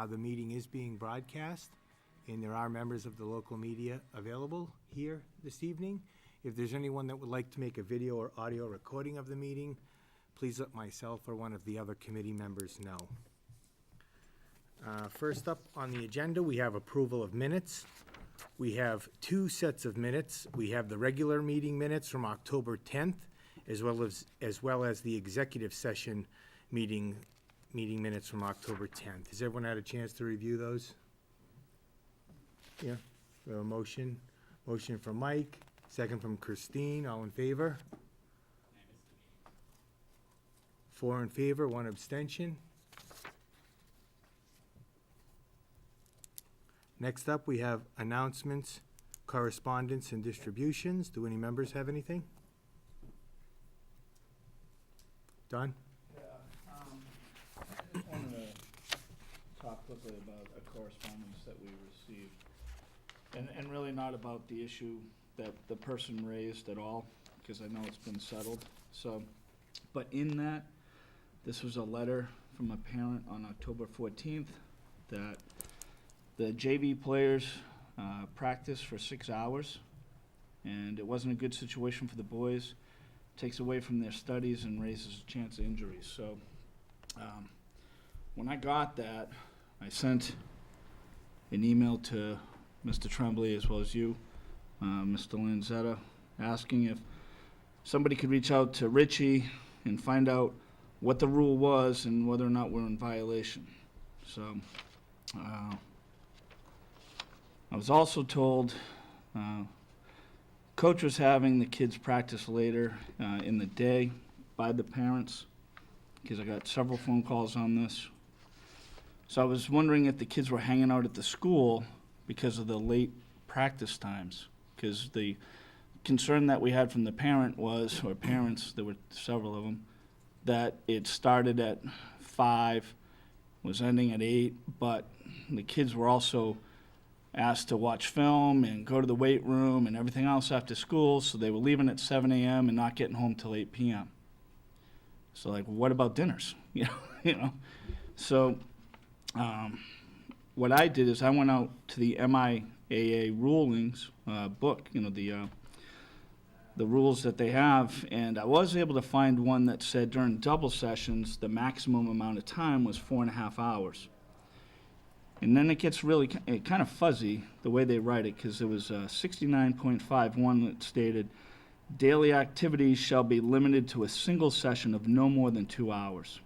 The meeting is being broadcast, and there are members of the local media available here this evening. If there's anyone that would like to make a video or audio recording of the meeting, please let myself or one of the other committee members know. First up on the agenda, we have approval of minutes. We have two sets of minutes. We have the regular meeting minutes from October 10th, as well as the executive session meeting minutes from October 10th. Has everyone had a chance to review those? Yeah, we have a motion. Motion from Mike, second from Christine. All in favor? 4 in favor, 1 abstention. Next up, we have announcements, correspondence, and distributions. Do any members have anything? Don? Yeah, I just wanted to talk quickly about a correspondence that we received. And really not about the issue that the person raised at all, because I know it's been settled. So, but in that, this was a letter from a parent on October 14th that the JV players practiced for 6 hours, and it wasn't a good situation for the boys. Takes away from their studies and raises a chance of injuries. So when I got that, I sent an email to Mr. Tremblay as well as you, Mr. Lanzetta, asking if somebody could reach out to Richie and find out what the rule was and whether or not we're in violation. So I was also told coach was having the kids practice later in the day by the parents, because I got several phone calls on this. So I was wondering if the kids were hanging out at the school because of the late practice times, because the concern that we had from the parent was, or parents, there were several of them, that it started at 5, was ending at 8, but the kids were also asked to watch film and go to the weight room and everything else after school, so they were leaving at 7 a.m. and not getting home till 8 p.m. So, like, what about dinners? You know. So, what I did is I went out to the MIAA rulings book, the rules that they have, and I was able to find one that said during double sessions the maximum amount of time was 4.5 hours. And then it gets really kind of fuzzy the way they write it, because it was 69.51 that stated, daily activities shall be limited to a single session of no more than 2 hours.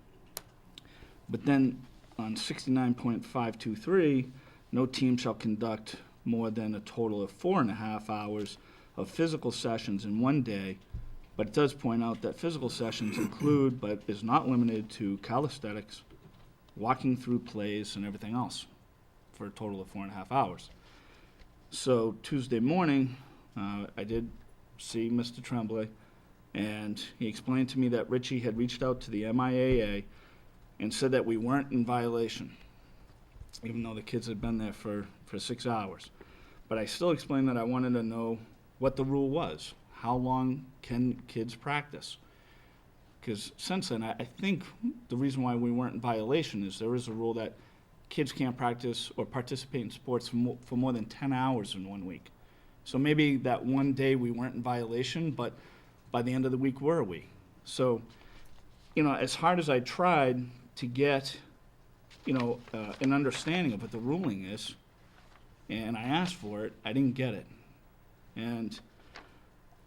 But then on 69.523, no team shall conduct more than a total of 4.5 hours of physical sessions in one day. But it does point out that physical sessions include, but is not limited to, calisthenics, walking through plays, and everything else, for a total of 4.5 hours. So Tuesday morning, I did see Mr. Tremblay, and he explained to me that Richie had reached out to the MIAA and said that we weren't in violation, even though the kids had been there for 6 hours. But I still explained that I wanted to know what the rule was. How long can kids practice? Because since then, I think the reason why we weren't in violation is there is a rule that kids can't practice or participate in sports for more than 10 hours in 1 week. So maybe that one day we weren't in violation, but by the end of the week, were we? So, as hard as I tried to get, an understanding of what the ruling is, and I asked for it, I didn't get it. And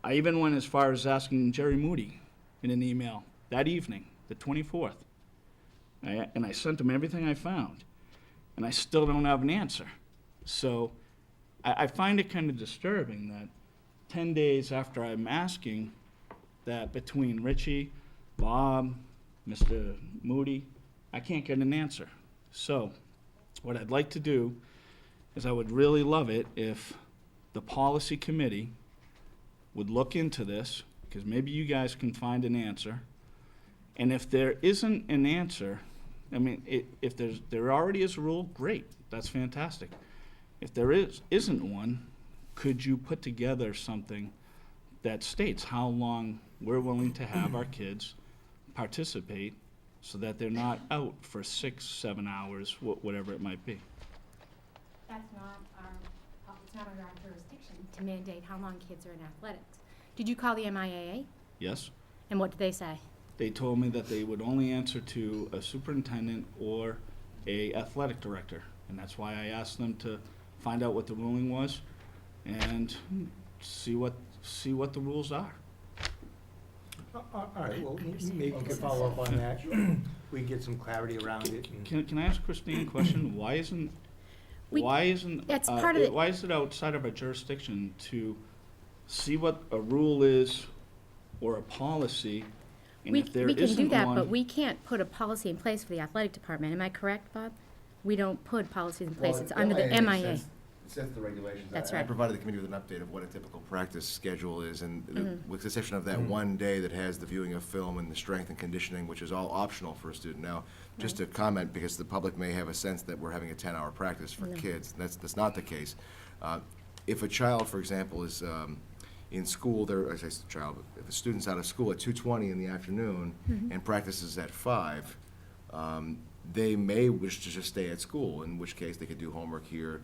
I even went as far as asking Jerry Moody in an email that evening, the 24th. And I sent him everything I found. And I still don't have an answer. So I find it kind of disturbing that 10 days after I'm asking, that between Richie, Bob, Mr. Moody, I can't get an answer. So what I'd like to do is I would really love it if the policy committee would look into this, because maybe you guys can find an answer. And if there isn't an answer, if there already is a rule, great, that's fantastic. If there isn't one, could you put together something that states how long we're willing to have our kids participate so that they're not out for 6, 7 hours, whatever it might be. That's not it's not under our jurisdiction to mandate how long kids are in athletics. Did you call the MIAA? Yes? And what did they say? They told me that they would only answer to a superintendent or a athletic director, and that's why I asked them to find out what the ruling was and see what the rules are. All right, well, maybe we can follow up on that. We can get some clarity around it. Can I ask Christine a question? Why is it outside of our jurisdiction to see what a rule is or a policy, and if there We can do isn't that, but one? we can't put a policy in place for the athletic department. Am I correct, Bob? We don't put policies in place. It's under the MIA. It sets the regulations. That's I right. provided the committee with an update of what a typical practice schedule is, and with the exception of that one day that has the viewing of film and the strength and conditioning, which is all optional for a student. Now, just to comment, because the public may have a sense that we're having a 10-hour practice for kids. That's not the case. If a child, for example, is in school, if a student's out of school at 2:20 in the afternoon and practices at 5, they may wish to just stay at school, in which case they could do homework here.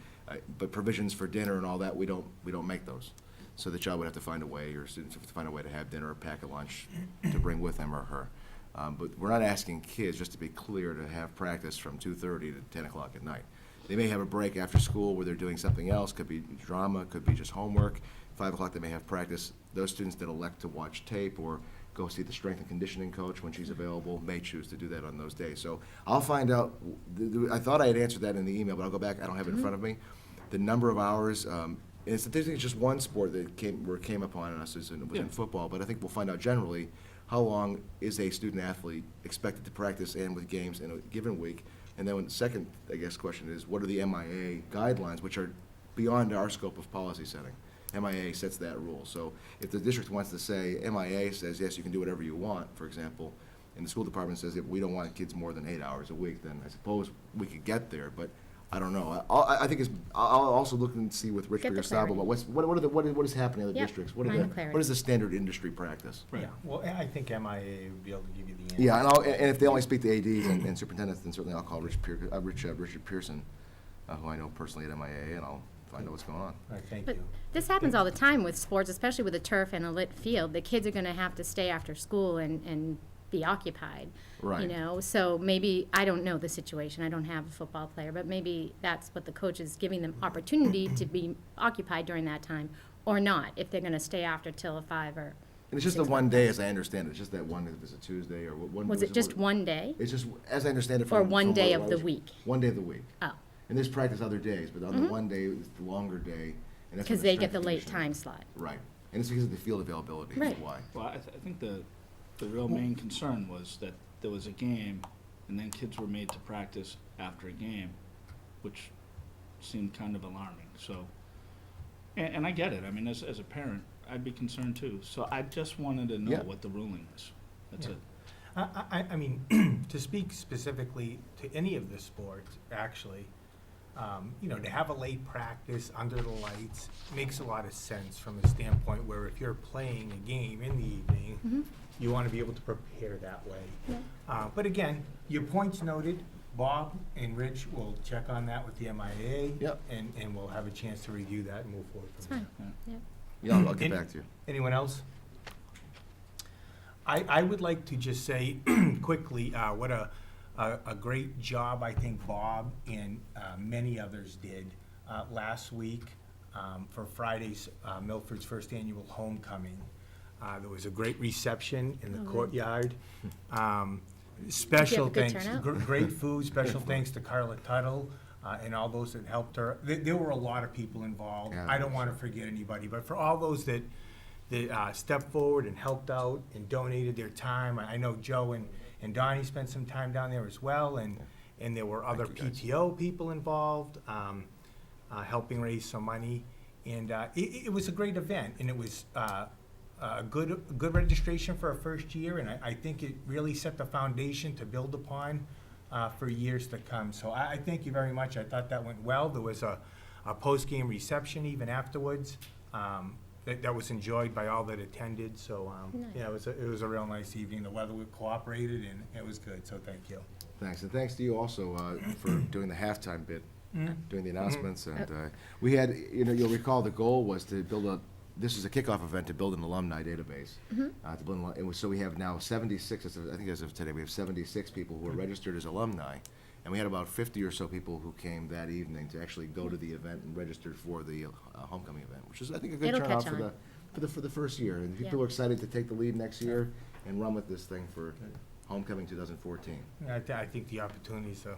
But provisions for dinner and all that, we don't make those. So the child would have to find a way, or students have to find a way to have dinner or pack a lunch to bring with him or her. But we're not asking kids, just to be clear, to have practice from 2:30 to 10 o'clock at night. They may have a break after school where they're doing something else, could be drama, could be just homework. 5 o'clock they may have practice. Those students that elect to watch tape or go see the strength and conditioning coach when she's available may choose to do that on those days. So I'll find out. I thought I had answered that in the email, but I'll go back. I don't have it in front of me. The number of hours, and it's just one sport that came upon us was in football, but I think we'll find out generally how long is a student athlete expected to practice and with games in a given week. And then the second, I guess, question is, what are the MIA guidelines, which are beyond our scope of policy setting? MIA sets that rule. So if the district wants to say, MIA says, yes, you can do whatever you want, for example, and the school department says, if we don't want kids more than 8 hours a week, then I suppose we could get there, but I don't know. I think I'll also look and see with Rich Get the Sabo about what is happening in other Yep, districts. find the clarity. What is the standard industry practice? Right. Yeah, well, I think MIA would be able to give you the answer. Yeah, and if they only speak to ADs and superintendents, then certainly I'll call Richard Pearson, who I know personally at MIA, and I'll find out what's going on. All right, thank But you. this happens all the time with sports, especially with a turf and a lit field. The kids are gonna have to stay after school and be occupied. Right. You know, so maybe, I don't know the situation, I don't have a football player, but maybe that's what the coach is giving them opportunity to be occupied during that time, or not, if they're gonna stay after till 5 or. And it's just the 6 one day, as I understand it, it's just that one, if it's a Tuesday or one. Was it just one day? It's just, as I understand it from. Or one from day what of I the was- week? One day of the week. Oh, And there's practice other days, but on the one day, it's the longer day. And that's because when they strength get the and late conditioning- time slot. Right. And it's because of the field availability, is Right. why. Well, I think the real main concern was that there was a game, and then kids were made to practice after a game, which seemed kind of alarming, so. And I get it, I mean, as a parent, I'd be concerned too, so I just wanted to know Yeah. what the ruling is, that's Yeah. it. I mean, to speak specifically to any of the sports, actually, you know, to have a late practice under the lights makes a lot of sense from a standpoint where if you're playing a game in the evening, you want to be able to prepare that way. But again, your point's noted. Bob and Rich will check on that with the MIA. Yep. And we'll have a chance to review that and move forward It's from there. fine, yeah. Yeah, I'll get back to you. Anyone else? I would like to just say quickly, what a great job I think Bob and many others did last week for Friday's Milford's first annual homecoming. There was a great reception in the courtyard. Special a good thanks, turnout? great food, special thanks to Carla Tuttle and all those that helped her. There were a lot of people involved. Yeah, I don't want to forget anybody, but for all those that stepped forward and helped out and donated their time. I know Joe and Donnie spent some time down there as well, and there were other Thank you, guys. PTO people involved, helping raise some money. And it was a great event, and it was a good registration for a first year, and I think it really set the foundation to build upon for years to come. So I thank you very much. I thought that went well. There was a post-game reception even afterwards. that was enjoyed by all that attended, so, Nice. yeah, it was a real nice evening. The weather cooperated, and it was good, so thank you. Thanks, and thanks to you also for doing the halftime bit, doing the announcements, and we had, you'll recall the goal was to build this is a kickoff event to build an alumni database. So we have now 76, I think as of today, we have 76 people who are registered as alumni, and we had about 50 or so people who came that evening to actually go to the event and registered for the homecoming event, which is, I think, a good It'll turnout catch on. for the first year. And people Yeah. are excited to take the lead next year and run with this thing for homecoming 2014. I think the opportunities are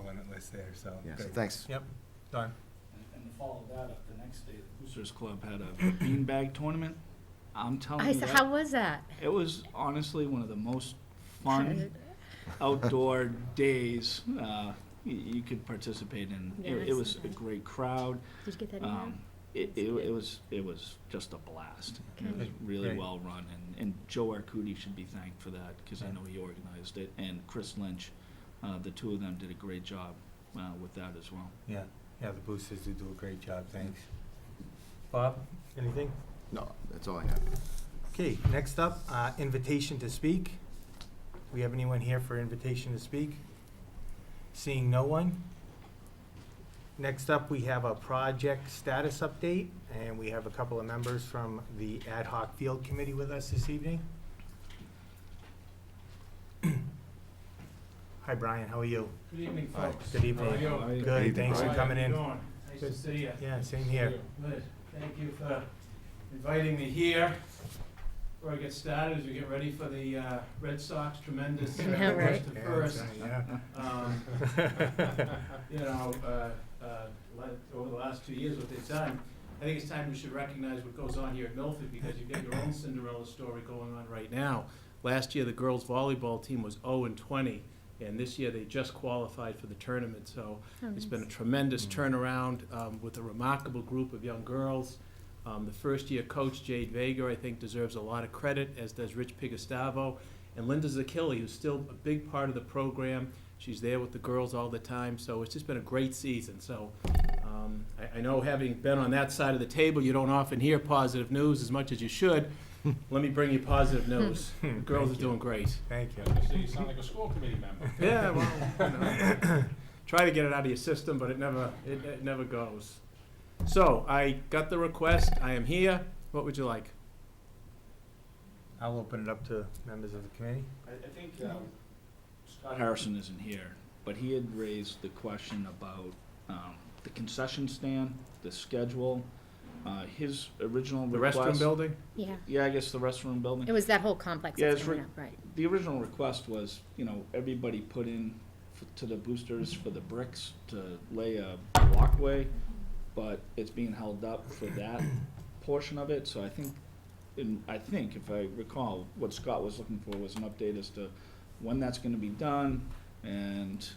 limitless there, so. Yeah, so good. thanks. Yep, done. And to follow that up, the next day, the Boosters Club had a beanbag tournament. I'm telling I you, said, that- how was that? it was honestly one of the most fun outdoor days you could participate in. Yeah, It I was saw a that. great crowd. Did you get that email? It was just a blast. It was really Great. well run, and Joe Arcudi should be thanked for that, because I know he organized it, and Chris Lynch, the two of them did a great job with that as well. Yeah, the boosters do a great job, thanks. Bob, anything? No, that's all I have. Okay, next up, invitation to speak. We have anyone here for invitation to speak? Seeing no one. Next up, we have a project status update, and we have a couple of members from the ad hoc field committee with us this evening. Hi, Brian, how are you? Good evening, Hi. folks. Good evening. How are you? How are you? Good, thanks for How coming you in. doing? Nice to see you. Yeah, same here. Good. Thank you for inviting me here. Before I get started, as we get ready for the Red Sox tremendous I know, right? push to first. Yeah. You know, over the last 2 years, what they've done, I think it's time we should recognize what goes on here at Milford, because you've got your own Cinderella story going on right now. Last year, the girls' volleyball team was 0-20, and this year they just qualified for the tournament. So Oh, it's nice. been a tremendous turnaround with a remarkable group of young girls. The first-year coach, Jade Vega, I think deserves a lot of credit, as does Rich Pigostavo. And Linda Zakili, who's still a big part of the program. She's there with the girls all the time, so it's just been a great season. So I know, having been on that side of the table, you don't often hear positive news as much as you should. Let me bring you positive news. The girls are Thank you. doing great. Thank you. So you sound like a school committee member. Yeah, well, try to get it out of your system, but it never goes. So I got the request. I am here. What would you like? I'll open it up to members of the committee. I think Scott Harrison isn't here, but he had raised the question about the concession stand, the schedule, his original The request. restroom building? Yeah, Yeah, I guess the restroom building. it was that whole complex Yeah, that's it's coming up, right. The original request was, everybody put in to the boosters for the bricks to lay a walkway, but it's being held up for that portion of it, so I think, if I recall, what Scott was looking for was an update as to when that's gonna be done, and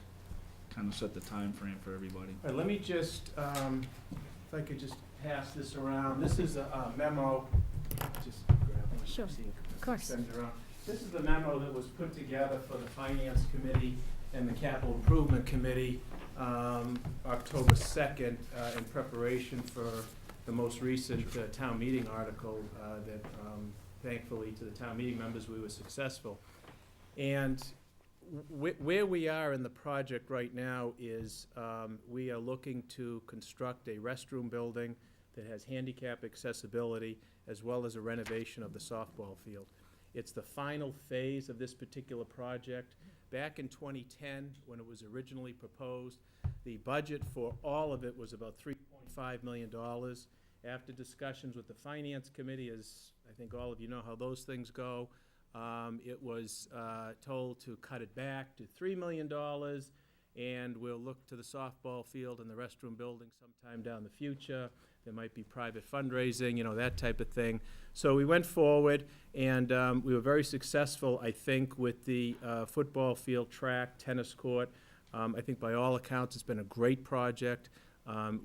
kind of set the time frame for everybody. All right, let me just, if I could just pass this around. This is a memo. Just grab one. Sure, See, of course. send it around. This is the memo that was put together for the Finance Committee and the Capital Improvement Committee October 2nd in preparation for the most recent town meeting article that thankfully to the town meeting members, we were successful. And where we are in the project right now is we are looking to construct a restroom building that has handicap accessibility, as well as a renovation of the softball field. It's the final phase of this particular project. Back in 2010, when it was originally proposed, the budget for all of it was about $3.5 million. After discussions with the Finance Committee, as I think all of you know how those things go, it was told to cut it back to $3 million, and we'll look to the softball field and the restroom building sometime down the future. There might be private fundraising, that type of thing. So we went forward, and we were very successful, I think, with the football field, track, tennis court. I think by all accounts, it's been a great project.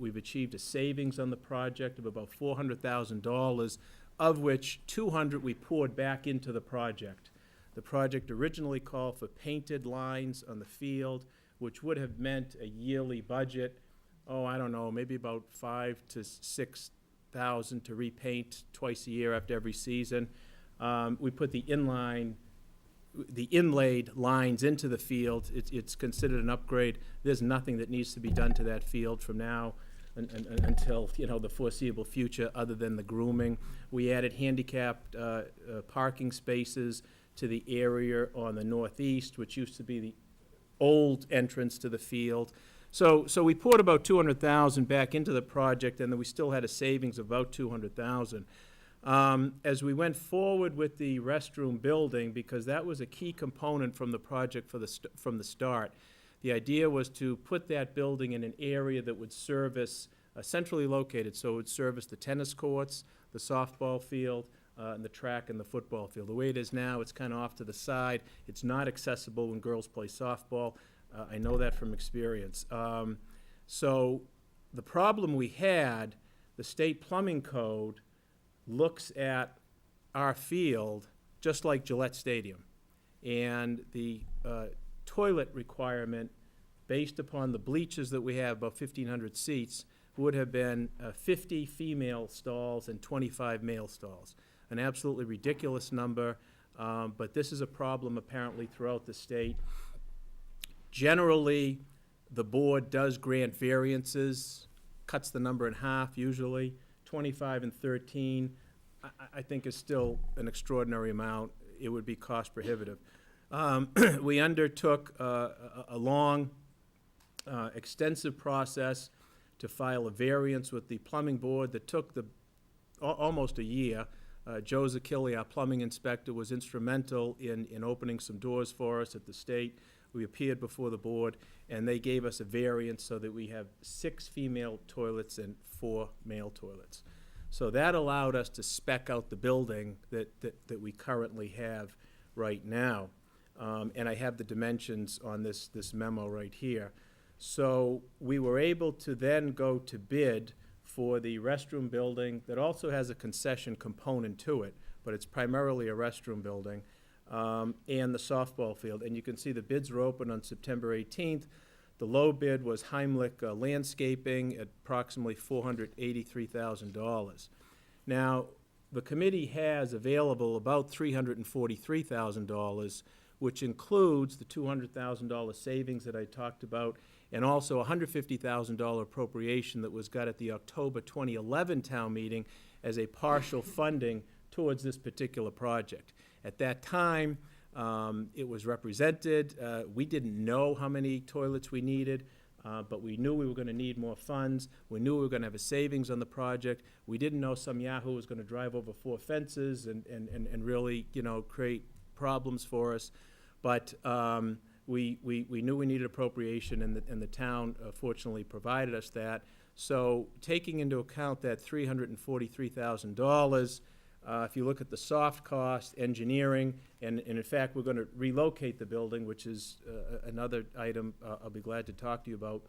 We've achieved a savings on the project of about $400,000, of which $200,000 we poured back into the project. The project originally called for painted lines on the field, which would have meant a yearly budget, I don't know, maybe about $5 to $6 $200,000 to repaint twice a year after every season. We put the inlaid lines into the field. It's considered an upgrade. There's nothing that needs to be done to that field from now until, the foreseeable future, other than the grooming. We added handicapped parking spaces to the area on the northeast, which used to be the old entrance to the field. So we poured about $200,000 back into the project, and then we still had a savings of about $200,000. As we went forward with the restroom building, because that was a key component from the project from the start, the idea was to put that building in an area that would service, centrally located, so it would service the tennis courts, the softball field, and the track and the football field. The way it is now, it's kind of off to the side. It's not accessible when girls play softball. I know that from experience. So the problem we had, the state plumbing code looks at our field just like Gillette Stadium. And the toilet requirement, based upon the bleachers that we have, about 1,500 seats, would have been 50 female stalls and 25 male stalls. An absolutely ridiculous number, but this is a problem apparently throughout the state. Generally, the board does grant variances, cuts the number in half usually. 25 and 13, I think is still an extraordinary amount. It would be cost prohibitive. We undertook a long, extensive process to file a variance with the plumbing board that took almost a year. Joe Zakili, our plumbing inspector, was instrumental in opening some doors for us at the state. We appeared before the board, and they gave us a variance so that we have 6 female toilets and 4 male toilets. So that allowed us to spec out the building that we currently have right now. And I have the dimensions on this memo right here. So we were able to then go to bid for the restroom building that also has a concession component to it, but it's primarily a restroom building, and the softball field. And you can see the bids were open on September 18th. The low bid was Heimlich Landscaping at approximately $483,000. Now, the committee has available about $343,000, which includes the $200,000 savings that I talked about, and also a $150,000 appropriation that was got at the October 2011 town meeting as a partial funding towards this particular project. At that time, it was represented. We didn't know how many toilets we needed, but we knew we were going to need more funds. We knew we were going to have a savings on the project. We didn't know some yahoo was going to drive over 4 fences and really, create problems for us. But we knew we needed appropriation, and the town fortunately provided us that. So taking into account that $343,000, if you look at the soft cost, engineering, and in fact, we're going to relocate the building, which is another item I'll be glad to talk to you about.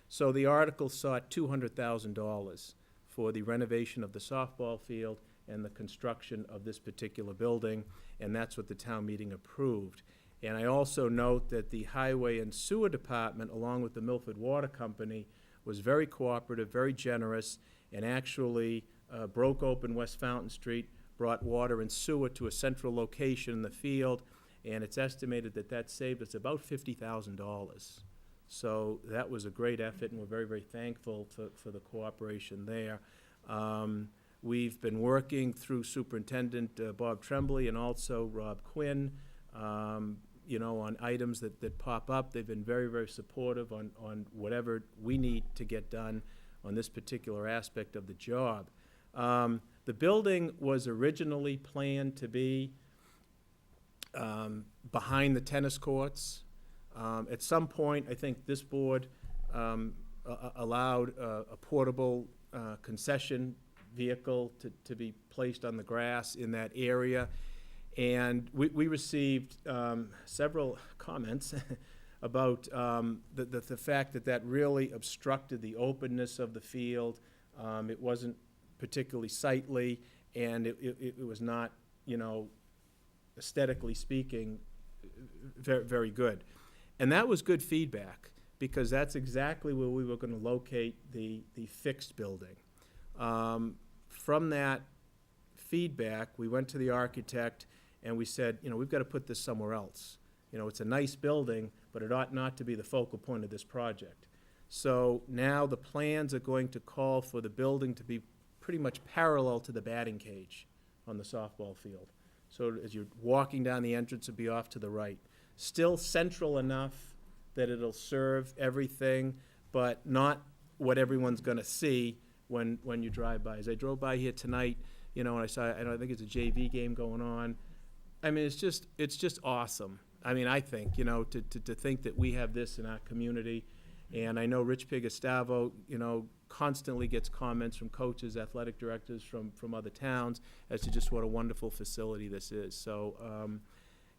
So the article sought $200,000 for the renovation of the softball field and the construction of this particular building, and that's what the town meeting approved. And I also note that the Highway and Sewer Department, along with the Milford Water Company, was very cooperative, very generous, and actually broke open West Fountain Street, brought water and sewer to a central location in the field, and it's estimated that that saved us about $50,000. So that was a great effort, and we're very, very thankful for the cooperation there. We've been working through Superintendent Bob Tremblay and also Rob Quinn, on items that pop up. They've been very, very supportive on whatever we need to get done on this particular aspect of the job. The building was originally planned to be behind the tennis courts. At some point, I think this board allowed a portable concession vehicle to be placed on the grass in that area. And we received several comments about the fact that really obstructed the openness of the field. It wasn't particularly sightly, and it was not, aesthetically speaking, very, very good. And that was good feedback, because that's exactly where we were going to locate the fixed building. from that feedback, we went to the architect and we said, we've got to put this somewhere else. It's a nice building, but it ought not to be the focal point of this project. So now the plans are going to call for the building to be pretty much parallel to the batting cage on the softball field. So as you're walking down the entrance, it'll be off to the right. Still central enough that it'll serve everything, but not what everyone's gonna see when you drive by. As I drove by here tonight, and I saw, I think it's a JV game going on. I mean, it's just awesome. I mean, I think, to think that we have this in our community. And I know Rich Pigastavo, constantly gets comments from coaches, athletic directors from other towns as to just what a wonderful facility this is. So,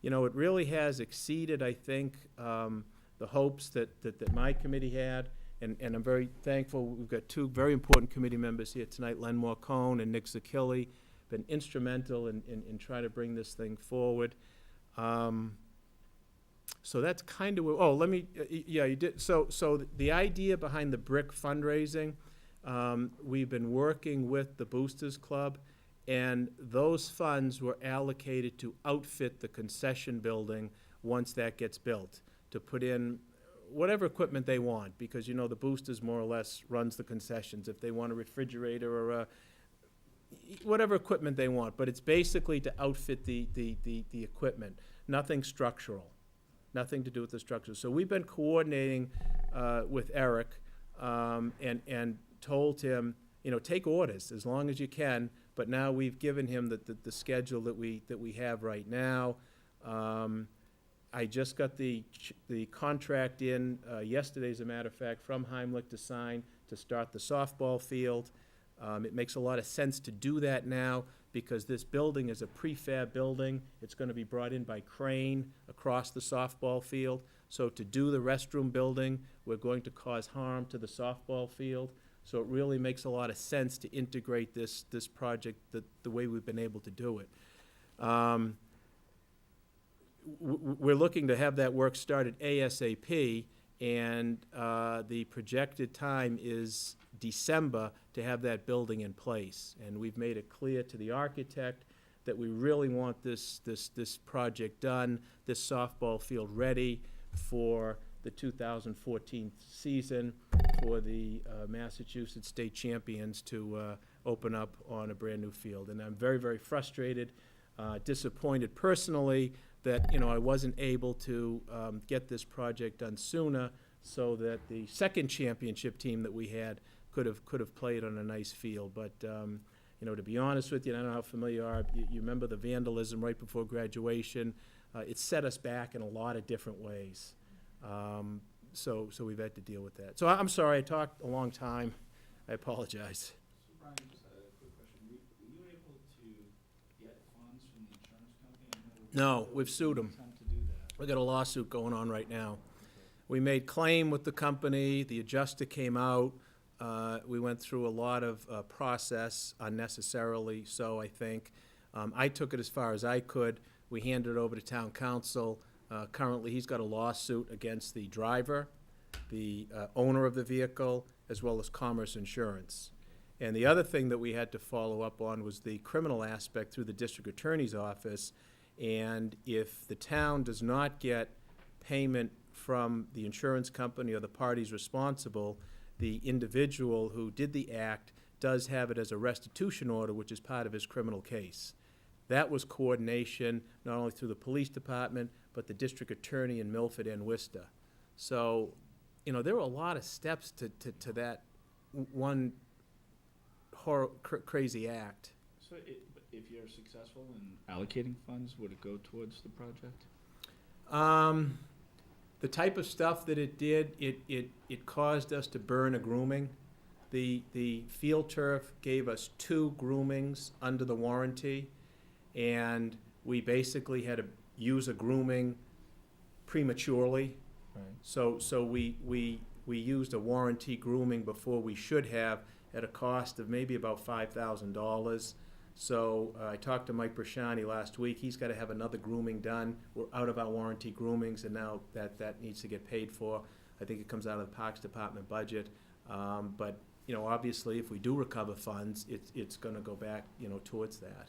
it really has exceeded, I think, the hopes that my committee had. And I'm very thankful. We've got two very important committee members here tonight, Len Morcone and Nick Zakili, been instrumental in trying to bring this thing forward. So that's kind of, you did, so the idea behind the brick fundraising, we've been working with the Boosters Club, and those funds were allocated to outfit the concession building once that gets built, to put in whatever equipment they want, because, the Boosters more or less runs the concessions, if they want a refrigerator or whatever equipment they want, but it's basically to outfit the equipment, nothing structural. Nothing to do with the structure. So we've been coordinating with Eric and told him, take orders as long as you can. But now we've given him the schedule that we have right now. I just got the contract in yesterday, as a matter of fact, from Heimlich to sign to start the softball field. It makes a lot of sense to do that now because this building is a prefab building. It's going to be brought in by crane across the softball field. So to do the restroom building, we're going to cause harm to the softball field. So it really makes a lot of sense to integrate this project the way we've been able to do it. We're looking to have that work started ASAP, and the projected time is December to have that building in place. And we've made it clear to the architect that we really want this project done, this softball field ready for the 2014 season, for the Massachusetts State Champions to open up on a brand-new field. And I'm very, very frustrated, disappointed personally that, I wasn't able to get this project done sooner so that the second championship team that we had could have played on a nice field. But, to be honest with you, I don't know how familiar you are, you remember the vandalism right before graduation. It set us back in a lot of different ways. So we've had to deal with that. So I'm sorry, I talked a long time. I apologize. So Brian, just a quick question. Were you able to get funds from the insurance company? No, we've sued them. Time to do that. We got a lawsuit going on right now. We made claim with the company, the adjuster came out, we went through a lot of process unnecessarily, so I think. I took it as far as I could. We handed it over to town council. Currently, he's got a lawsuit against the driver, the owner of the vehicle, as well as Commerce Insurance. And the other thing that we had to follow up on was the criminal aspect through the district attorney's office. And if the town does not get payment from the insurance company or the parties responsible, the individual who did the act does have it as a restitution order, which is part of his criminal case. That was coordination, not only through the police department, but the district attorney in Milford and Worcester. So, there were a lot of steps to that one crazy act. So if you're successful in allocating funds, would it go towards the project? The type of stuff that it did, it caused us to burn a grooming. The field turf gave us 2 groomings under the warranty, and we basically had to use a grooming prematurely. Right. So we used a warranty grooming before we should have at a cost of maybe about $5,000. So I talked to Mike Brashani last week. He's got to have another grooming done. We're out of our warranty groomings, and now that needs to get paid for. I think it comes out of the Parks Department budget. But, you know, obviously, if we do recover funds, it's gonna go back, you know, towards that.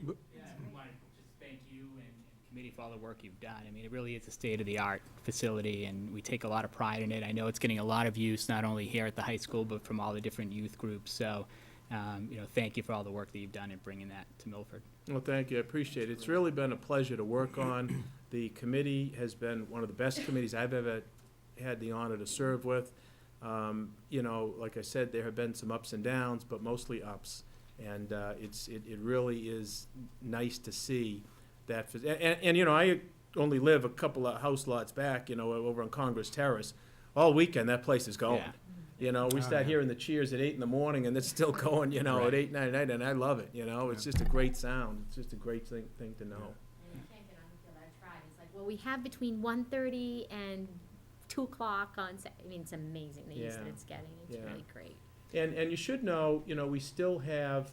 Yeah, I want to just thank you and committee for all the work you've done. I mean, it really is a state-of-the-art facility, and we take a lot of pride in it. I know it's getting a lot of use, not only here at the high school, but from all the different youth groups. So, you know, thank you for all the work that you've done in bringing that to Milford. Well, thank you, I appreciate it. It's really been a pleasure to work on. The committee has been one of the best committees I've ever had the honor to serve with. You know, like I said, there have been some ups and downs, but mostly ups. And it really is nice to see that. And, you know, I only live a couple of house lots back, you know, over on Congress Terrace. All weekend, that place is going. Yeah. You know, we start hearing the cheers at 8 in the morning, and it's still going, you know, at 8, 9 at night, and I love it, you know? It's just a great sound. It's just a great thing to know. And you can't get on the field. I've tried. It's like, well, we have between 1:30 and 2 o'clock on I mean, it's amazing, the use that Yeah. it's getting. It's Yeah. really great. And you should know, you know, we still have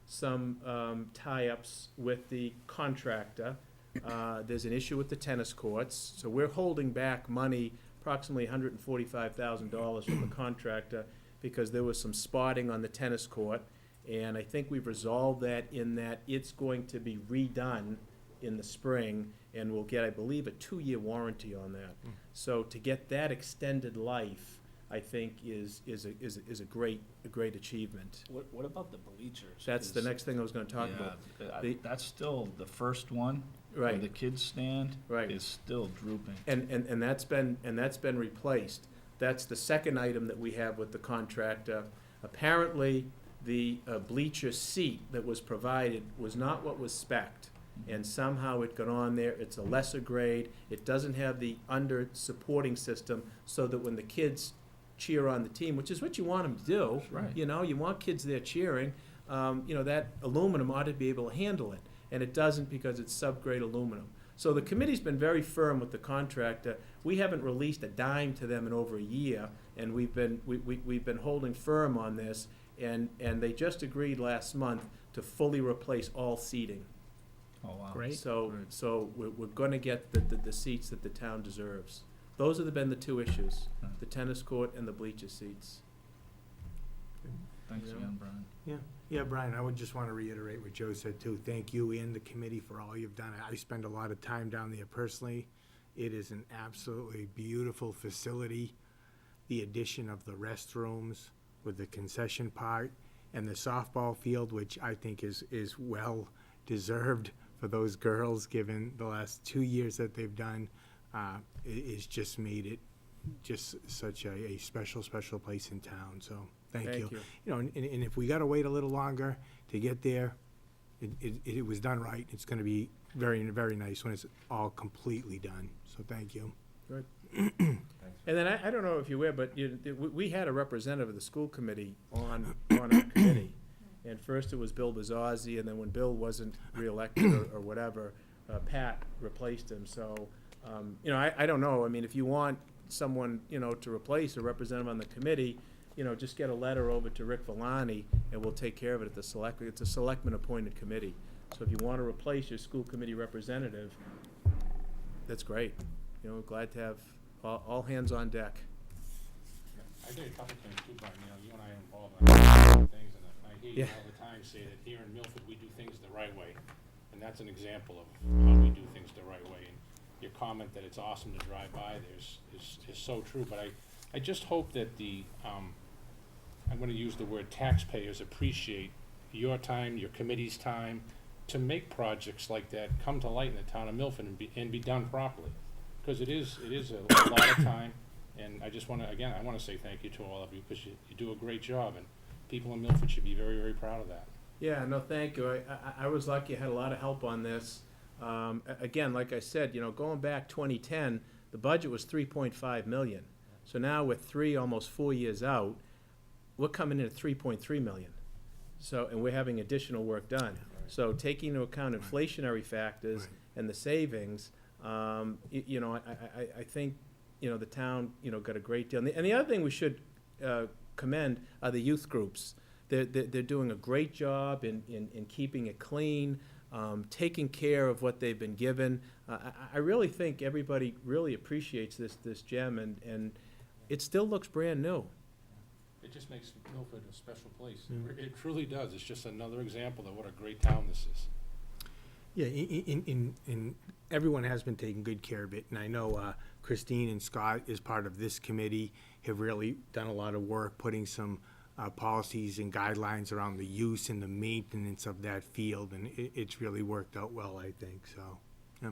some tie-ups with the contractor. There's an issue with the tennis courts, so we're holding back money, approximately $145,000 from the contractor, because there was some spotting on the tennis court, and I think we've resolved that in that it's going to be redone in the spring, and we'll get, I believe, a 2-year warranty on that. So to get that extended life, I think is a great achievement. What about the bleachers? That's the 'Cause, next thing I was gonna talk about. The- That's still the first one. Where Right. the kids stand. Right. Is still drooping. And that's been replaced. That's the second item that we have with the contractor. Apparently, the bleacher seat that was provided was not what was spec'd, and somehow it got on there. It's a lesser grade. It doesn't have the under supporting system, so that when the kids cheer on the team, which is what you want them to do. Right. You know, you want kids there cheering. You know, that aluminum ought to be able to handle it, and it doesn't because it's subgrade aluminum. So the committee's been very firm with the contractor. We haven't released a dime to them in over a year, and we've been holding firm on this, and they just agreed last month to fully replace all seating. Oh, wow. Great. So we're gonna get the seats that the town deserves. Those have been the two issues, the tennis court and the bleacher seats. Thanks Yeah. again, Brian. Yeah, Brian, I would just want to reiterate what Joe said too. Thank you and the committee for all you've done. I spend a lot of time down there personally. It is an absolutely beautiful facility. The addition of the restrooms with the concession part and the softball field, which I think is well deserved for those girls, given the last 2 years that they've done, is just made it just such a special place in town, so thank you. You know, and if we gotta wait a little longer to get there, it was done right. It's gonna be very, very nice when it's all completely done, so thank you. Good. And then I don't know if you're aware, but we had a representative of the school committee on our committee. And first it was Bill Bazazzi, and then when Bill wasn't reelected or whatever, Pat replaced him. So, you know, I don't know. I mean, if you want someone, you know, to replace a representative on the committee, you know, just get a letter over to Rick Villani, and we'll take care of it at the it's a selectman-appointed committee. So if you want to replace your school committee representative, that's great. You know, we're glad to have all hands on deck. I think a couple things too, Brian, you know, you and I are involved in a lot of things, and I hear you Yeah. all the time say that here in Milford, we do things the right way. And that's an example of how we do things the right way. And your comment that it's awesome to drive by there is so true, but I just hope that I'm gonna use the word taxpayers appreciate your time, your committee's time, to make projects like that come to light in the town of Milford and be done properly. Because it is a lot of time, and I just wanna, again, I wanna say thank you to all of you, because you do a great job, and people in Milford should be very, very proud of that. Yeah, no, thank you. I was lucky. I had a lot of help on this. Again, like I said, you know, going back 2010, the budget was 3.5 million. So now with almost 4 years out, we're coming in at 3.3 million. So, and we're having additional work done. So taking into account inflationary factors Right. and the savings, you know, I think, you know, the town, you know, got a great deal. And the other thing we should commend are the youth groups. They're doing a great job in keeping it clean. taking care of what they've been given. I really think everybody really appreciates this gem, and it still looks brand new. It just makes Milford a special place. It truly does. It's just another example of what a great town this is. Yeah, in everyone has been taking good care of it, and I know Christine and Scott, as part of this committee, have really done a lot of work putting some policies and guidelines around the use and the maintenance of that field, and it's really worked out well, I think, so, yeah.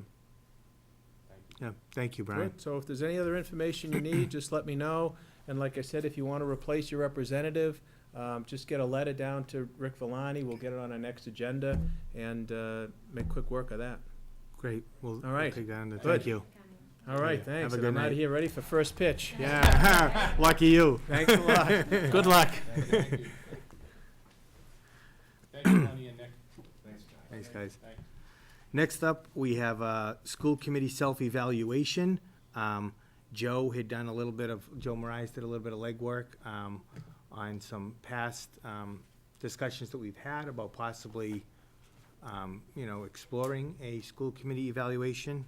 Yeah, thank you, Brian. Good. So if there's any other information you need, just let me know. And like I said, if you want to replace your representative, just get a letter down to Rick Villani. We'll get it on our next agenda and make quick work of that. Great, well, All right. take that under, Good. thank you. All right, Yeah. thanks. Have a And good I'm out night. of here ready for first pitch. Yeah, lucky you. Thanks a lot. Good luck. Thank you. Thank you, Lenny and Nick. Thanks, guys. Thanks. Next up, we have school committee self-evaluation. Joe Moraes did a little bit of legwork on some past discussions that we've had about possibly, exploring a school committee evaluation.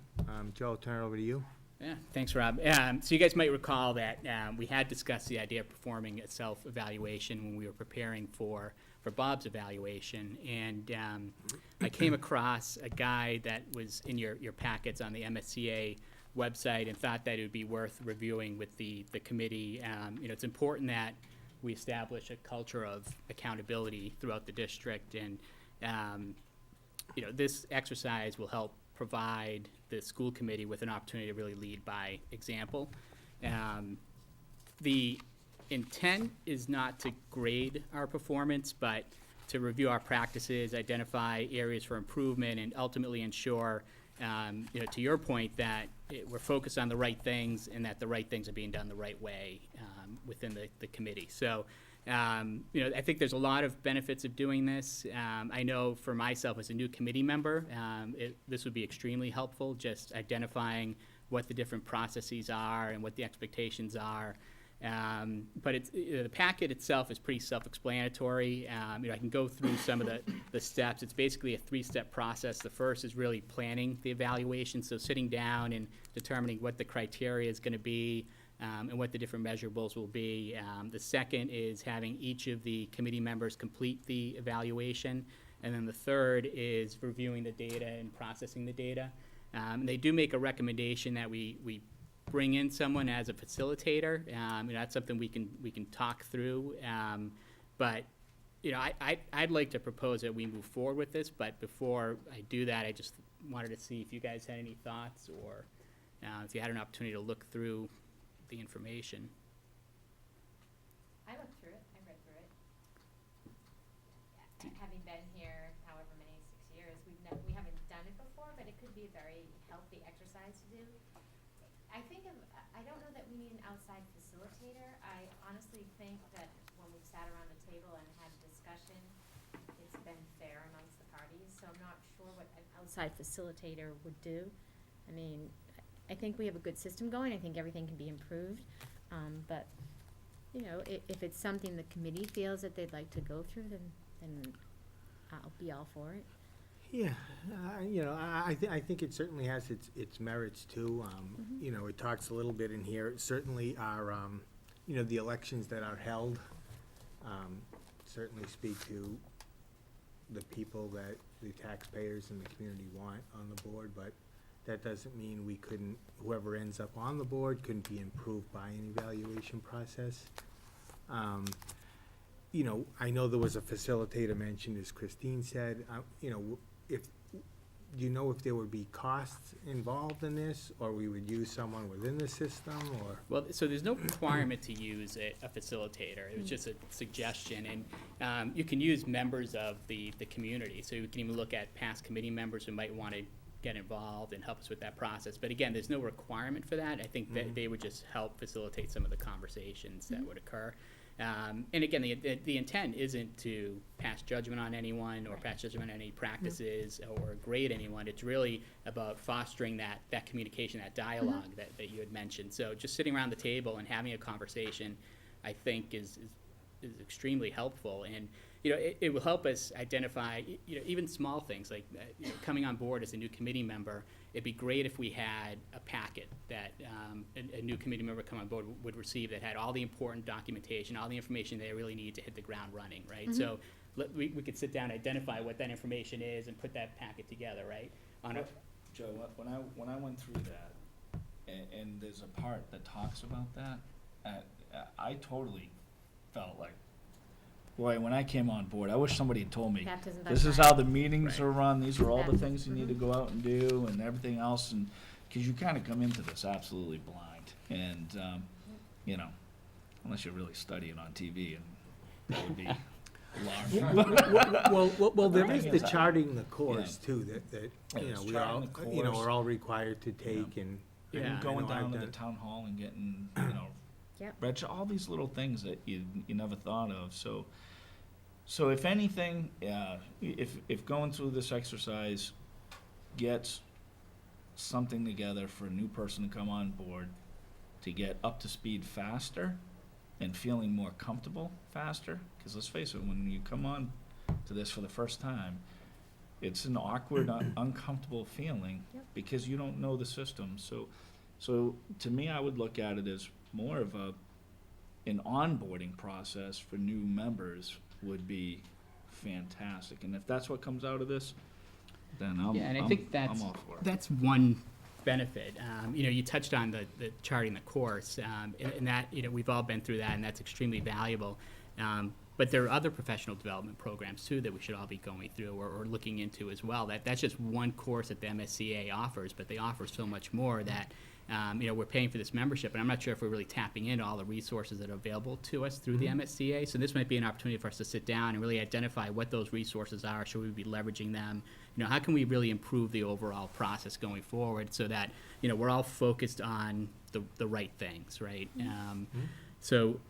Joe, I'll turn it over to you. Yeah, thanks, Rob. So you guys might recall that we had discussed the idea of performing a self-evaluation when we were preparing for Bob's evaluation. And I came across a guide that was in your packets on the MSCA website and thought that it would be worth reviewing with the committee. It's important that we establish a culture of accountability throughout the district. And, this exercise will help provide the school committee with an opportunity to really lead by example. The intent is not to grade our performance, but to review our practices, identify areas for improvement, and ultimately ensure, to your point, that we're focused on the right things and that the right things are being done the right way within the committee. So, I think there's a lot of benefits of doing this. I know for myself as a new committee member, this would be extremely helpful, just identifying what the different processes are and what the expectations are. But the packet itself is pretty self-explanatory. I can go through some of the steps. It's basically a 3-step process. The first is really planning the evaluation, so sitting down and determining what the criteria is going to be and what the different measurables will be. The second is having each of the committee members complete the evaluation. And then the third is reviewing the data and processing the data. They do make a recommendation that we bring in someone as a facilitator. That's something we can talk through. But I'd like to propose that we move forward with this. But before I do that, I just wanted to see if you guys had any thoughts or if you had an opportunity to look through the information. I looked through it, I read through it. Having been here however many, 6 years, we haven't done it before, but it could be a very healthy exercise to do. I don't know that we need an outside facilitator. I honestly think that when we've sat around the table and had discussion, it's been fair amongst the parties, so I'm not sure what an outside facilitator would do. I mean, I think we have a good system going. I think everything can be improved. But, if it's something the committee feels that they'd like to go through, then I'll be all for it. Yeah, I think it certainly has its merits too. It talks a little bit in here. Certainly our, the elections that are held certainly speak to the people that the taxpayers and the community want on the board, but that doesn't mean whoever ends up on the board couldn't be improved by an evaluation process. I know there was a facilitator mentioned, as Christine said. Do you know if there would be costs involved in this, or we would use someone within the system, or? Well, so there's no requirement to use a facilitator. It was just a suggestion. And you can use members of the community. So you can even look at past committee members who might want to get involved and help us with that process. But again, there's no requirement for that. I think that they would just help facilitate some of the conversations that would occur. And again, the intent isn't to pass judgment on anyone or pass judgment on any practices or grade anyone. It's really about fostering that communication, that dialogue that you had mentioned. So just sitting around the table and having a conversation, I think, is extremely helpful. And it will help us identify, even small things, like, coming on board as a new committee member. It'd be great if we had a packet that a new committee member come on board would receive that had all the important documentation, all the information they really need to hit the ground running, right? So we could sit down, identify what that information is, and put that packet together, right? Joe, when I went through that, and there's a part that talks about that, I totally felt like, boy, when I came on board, I wish somebody had told me, Baptism by this is fire. how the meetings Right. are run, these are all the Baptism. things you need to go out and do, and everything else, and, because you kind of come into this absolutely blind, and, unless you're really studying on TV, and that would be alarming. Well, there Right. is the charting the course Yeah. too, that, Yeah, you know, it's we all, charting the you know, course. we're all required to take and. Yeah, And I going know I've down to done the it. town hall and getting, Yep. all these little things that you never thought of, so if anything, if going through this exercise gets something together for a new person to come on board, to get up to speed faster and feeling more comfortable faster, because let's face it, when you come on to this for the first time, it's an awkward, uncomfortable feeling, Yep. because you don't know the system. So to me, I would look at it as more of an onboarding process for new members would be fantastic. And if that's what comes out of this, then I'm Yeah, and I think I'm all for it. that's one benefit. You touched on the charting the course, and that, we've all been through that, and that's extremely valuable. But there are other professional development programs too that we should all be going through or looking into as well. That's just one course that the MSCA offers, but they offer so much more that, we're paying for this membership, and I'm not sure if we're really tapping into all the resources that are available to us through the MSCA. So this might be an opportunity for us to sit down and really identify what those resources are. Should we be leveraging them? How can we really improve the overall process going forward so that, we're all focused on the right things, right? So,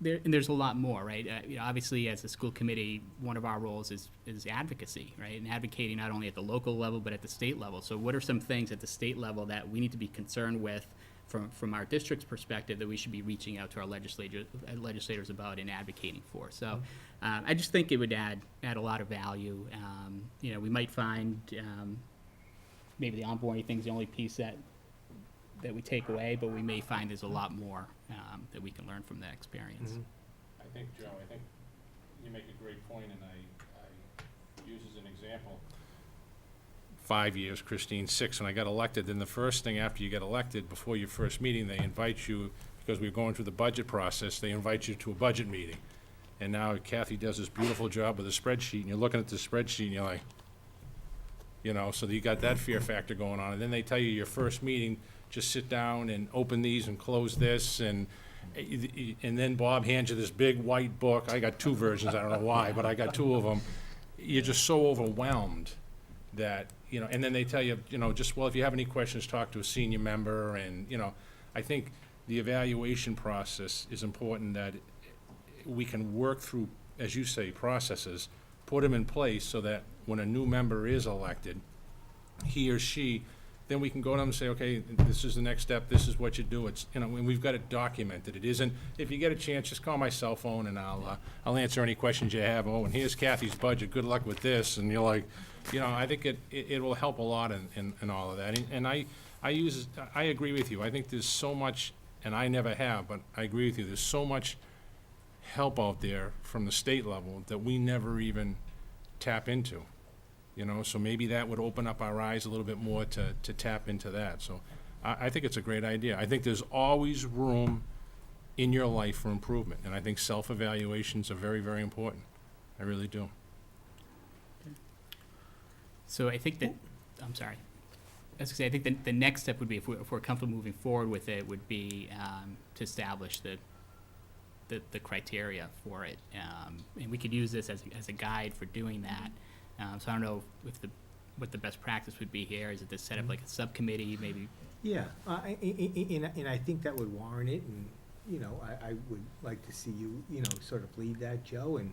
there's a lot more, right? Obviously, as a school committee, one of our roles is advocacy, right? And advocating not only at the local level, but at the state level. So what are some things at the state level that we need to be concerned with from our district's perspective that we should be reaching out to our legislators about and advocating for? So I just think it would add a lot of value. We might find maybe the onboarding thing's the only piece that we take away, but we may find there's a lot more that we can learn from that experience. I think, Joe, you make a great point, and I use as an example, 5 years, Christine, 6, when I got elected, then the first thing after you get elected, before your first meeting, they invite you, because we're going through the budget process, they invite you to a budget meeting. And now Kathy does this beautiful job with a spreadsheet, and you're looking at the spreadsheet, and you're like, so you got that fear factor going on. And then they tell you your first meeting, just sit down and open these and close this, and then Bob hands you this big white book. I got 2 versions, I don't know why, but I got 2 of them. You're just so overwhelmed that, and then they tell you, if you have any questions, talk to a senior member, and, I think the evaluation process is important, that we can work through, as you say, processes, put them in place so that when a new member is elected, he or she, then we can go to them and say, okay, this is the next step, this is what you do. It's, and we've got it documented. It isn't, if you get a chance, just call my cell phone and I'll answer any questions you have. Oh, and here's Kathy's budget, good luck with this. And you're like, I think it will help a lot in all of that. And I agree with you. I think there's so much, and I never have, but I agree with you, there's so much help out there from the state level that we never even tap into. So maybe that would open up our eyes a little bit more to tap into that. So I think it's a great idea. I think there's always room in your life for improvement, and I think self-evaluations are very, very important. I really do. So I think that, I'm sorry. I was gonna say, I think the next step would be, if we're comfortable moving forward with it, would be to establish the criteria for it. And we could use this as a guide for doing that. So I don't know what the best practice would be here. Is it to set up like a subcommittee, maybe? Yeah, and I think that would warrant it, and, I would like to see you, sort of lead that, Joe, and,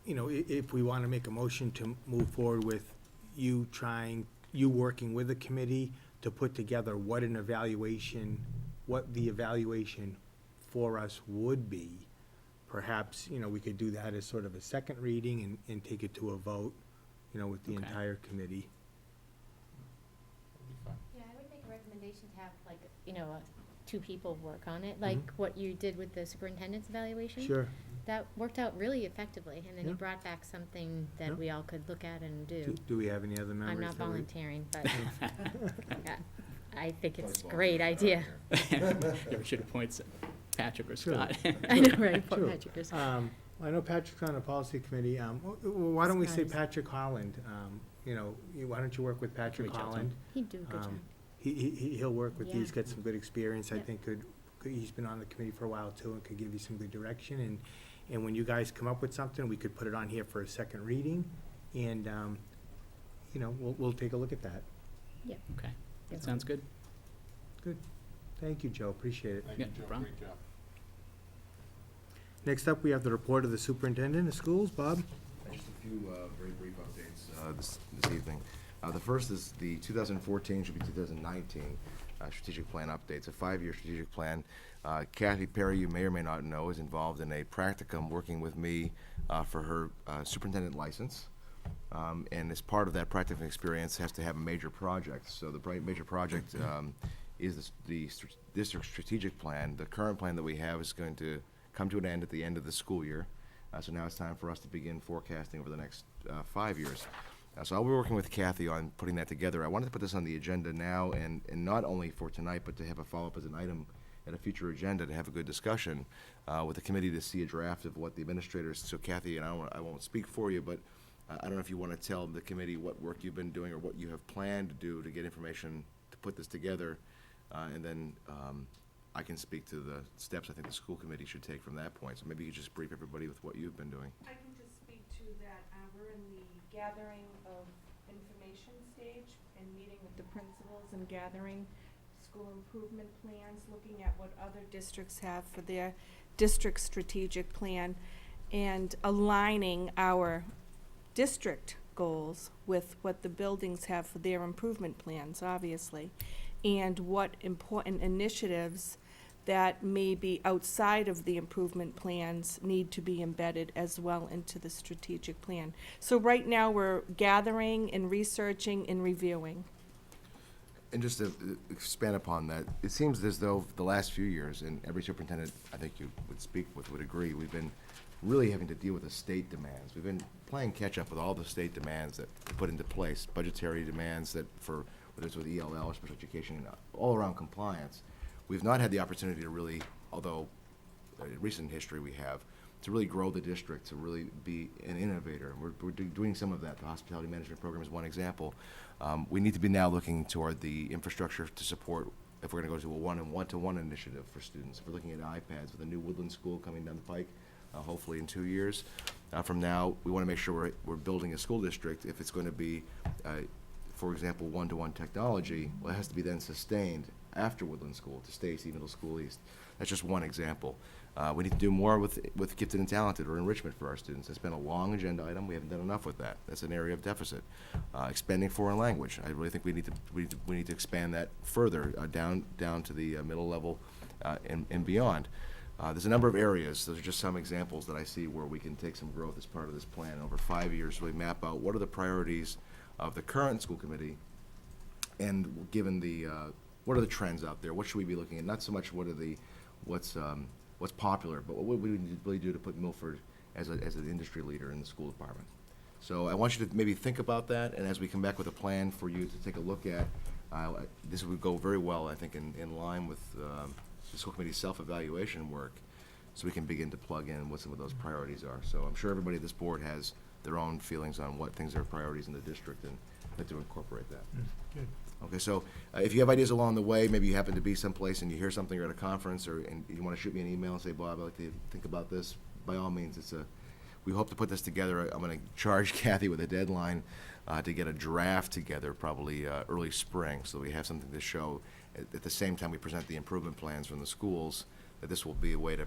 if we want to make a motion to move forward with you working with the committee to put together what the evaluation for us would be, perhaps, we could do that as sort of a second reading and take it to a vote, with the Okay. entire committee. That'd be fun. Yeah, I would make a recommendation to have like, two people work on it, like what you did with the superintendent's evaluation. Sure. That worked out really effectively, and then you Yeah. brought back something Yeah. that we all could look at and Do do. do we have any other members? I'm not that we- volunteering, but yeah, I think it's a great idea. Yeah, we should appoint Patrick or Sure. Scott. I know, right, poor Sure. Patrick is- I know Patrick's on the policy committee. Why don't we say Scott is- Patrick Holland? Why don't you work with Patrick reach out to him. Holland? He'd do a good job. He'll work with, he's Yeah. got some good experience, I Yep. think he's been on the committee for a while too, and could give you some good direction, and when you guys come up with something, we could put it on here for a second reading, and, we'll take a look at that. Okay, Yeah. that sounds good. Thank you, Joe, appreciate it. Thank Yeah, you, no Joe, problem. great job. Next up, we have the report of the superintendent of schools, Bob? Just a few very brief updates this evening. The first is the 2014, should be 2019 strategic plan update. It's a 5-year strategic plan. Kathy Perry, you may or may not know, is involved in a practicum working with me for her superintendent license. And as part of that practicum experience, has to have a major project. So the major project is the district strategic plan. The current plan that we have is going to come to an end at the end of the school year. So now it's time for us to begin forecasting over the next 5 years. So I'll be working with Kathy on putting that together. I wanted to put this on the agenda now, and not only for tonight, but to have a follow-up as an item at a future agenda, to have a good discussion with the committee to see a draft of what the administrators, so Kathy, and I won't speak for you, but I don't know if you want to tell the committee what work you've been doing or what you have planned to do to get information to put this together, and then I can speak to the steps I think the school committee should take from that point. So maybe you just brief everybody with what you've been doing. I can just speak to that. We're in the gathering of information stage and meeting with the principals and gathering school improvement plans, looking at what other districts have for their district strategic plan, and aligning our district goals with what the buildings have for their improvement plans, obviously, and what important initiatives that may be outside of the improvement plans need to be embedded as well into the strategic plan. So right now, we're gathering and researching and reviewing. And just to expand upon that, it seems as though the last few years, and every superintendent I think you would speak with would agree, we've been really having to deal with the state demands. We've been playing catch-up with all the state demands that we put into place, budgetary demands that for, whether it's with ELL or special education, all around compliance. We've not had the opportunity to really, although in recent history we have, to really grow the district, to really be an innovator. We're doing some of that. The hospitality management program is one example. We need to be now looking toward the infrastructure to support, if we're gonna go to a one-to-one initiative for students. If we're looking at iPads with a new Woodland School coming down the pike, hopefully in 2 years from now, we wanna make sure we're building a school district. If it's gonna be, for example, one-to-one technology, well, it has to be then sustained after Woodland School to Stacy Middle School East. That's just one example. We need to do more with gifted and talented or enrichment for our students. It's been a long agenda item. We haven't done enough with that. That's an area of deficit. Expanding foreign language. I really think we need to expand that further down to the middle level and beyond. There's a number of areas. Those are just some examples that I see where we can take some growth as part of this plan. Over 5 years, really map out what are the priorities of the current school committee, and given the what are the trends out there? What should we be looking at? Not so much what's popular, but what would we really do to put Milford as an industry leader in the school department? So I want you to maybe think about that, and as we come back with a plan for you to take a look at, this would go very well, I think, in line with the school committee's self-evaluation work, so we can begin to plug in what some of those priorities are. So I'm sure everybody at this board has their own feelings on what things are priorities in the district, and I'd like to incorporate that. Good. Okay, so if you have ideas along the way, maybe you happen to be someplace and you hear something or at a conference, and you want to shoot me an email and say, Bob, I'd like to think about this, by all means, we hope to put this together. I'm going to charge Kathy with a deadline to get a draft together, probably early spring, so we have something to show at the same time we present the improvement plans from the schools, that this will be a way to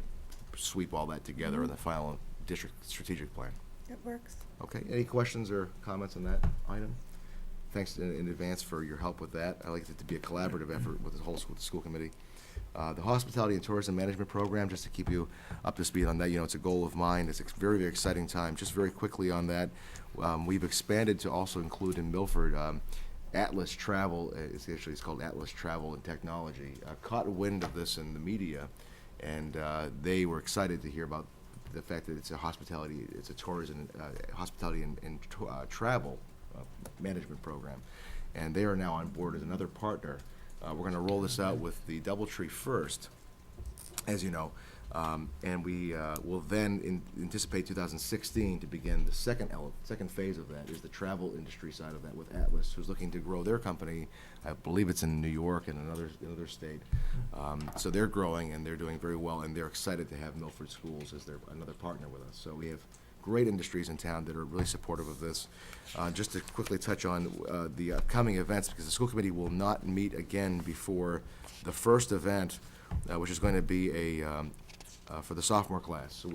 sweep all that together in the final district strategic plan. That works. Okay, any questions or comments on that item? Thanks in advance for your help with that. I like it to be a collaborative effort with the whole school committee. The Hospitality and Tourism Management Program, just to keep you up to speed on that, it's a goal of mine. It's a very, very exciting time. Just very quickly on that, we've expanded to also include in Milford Atlas Travel. It's called Atlas Travel and Technology. Caught wind of this in the media, and they were excited to hear about the fact that it's a tourism, hospitality and travel management program. And they are now on board as another partner. We're going to roll this out with the DoubleTree first, as you know, and we will then anticipate 2016 to begin the second phase of that, is the travel industry side of that with Atlas, who's looking to grow their company. I believe it's in New York and another state. So they're growing and they're doing very well, and they're excited to have Milford Schools as another partner with us. So we have great industries in town that are really supportive of this. Just to quickly touch on the upcoming events, because the school committee will not meet again before the first event, which is going to be for the sophomore class. So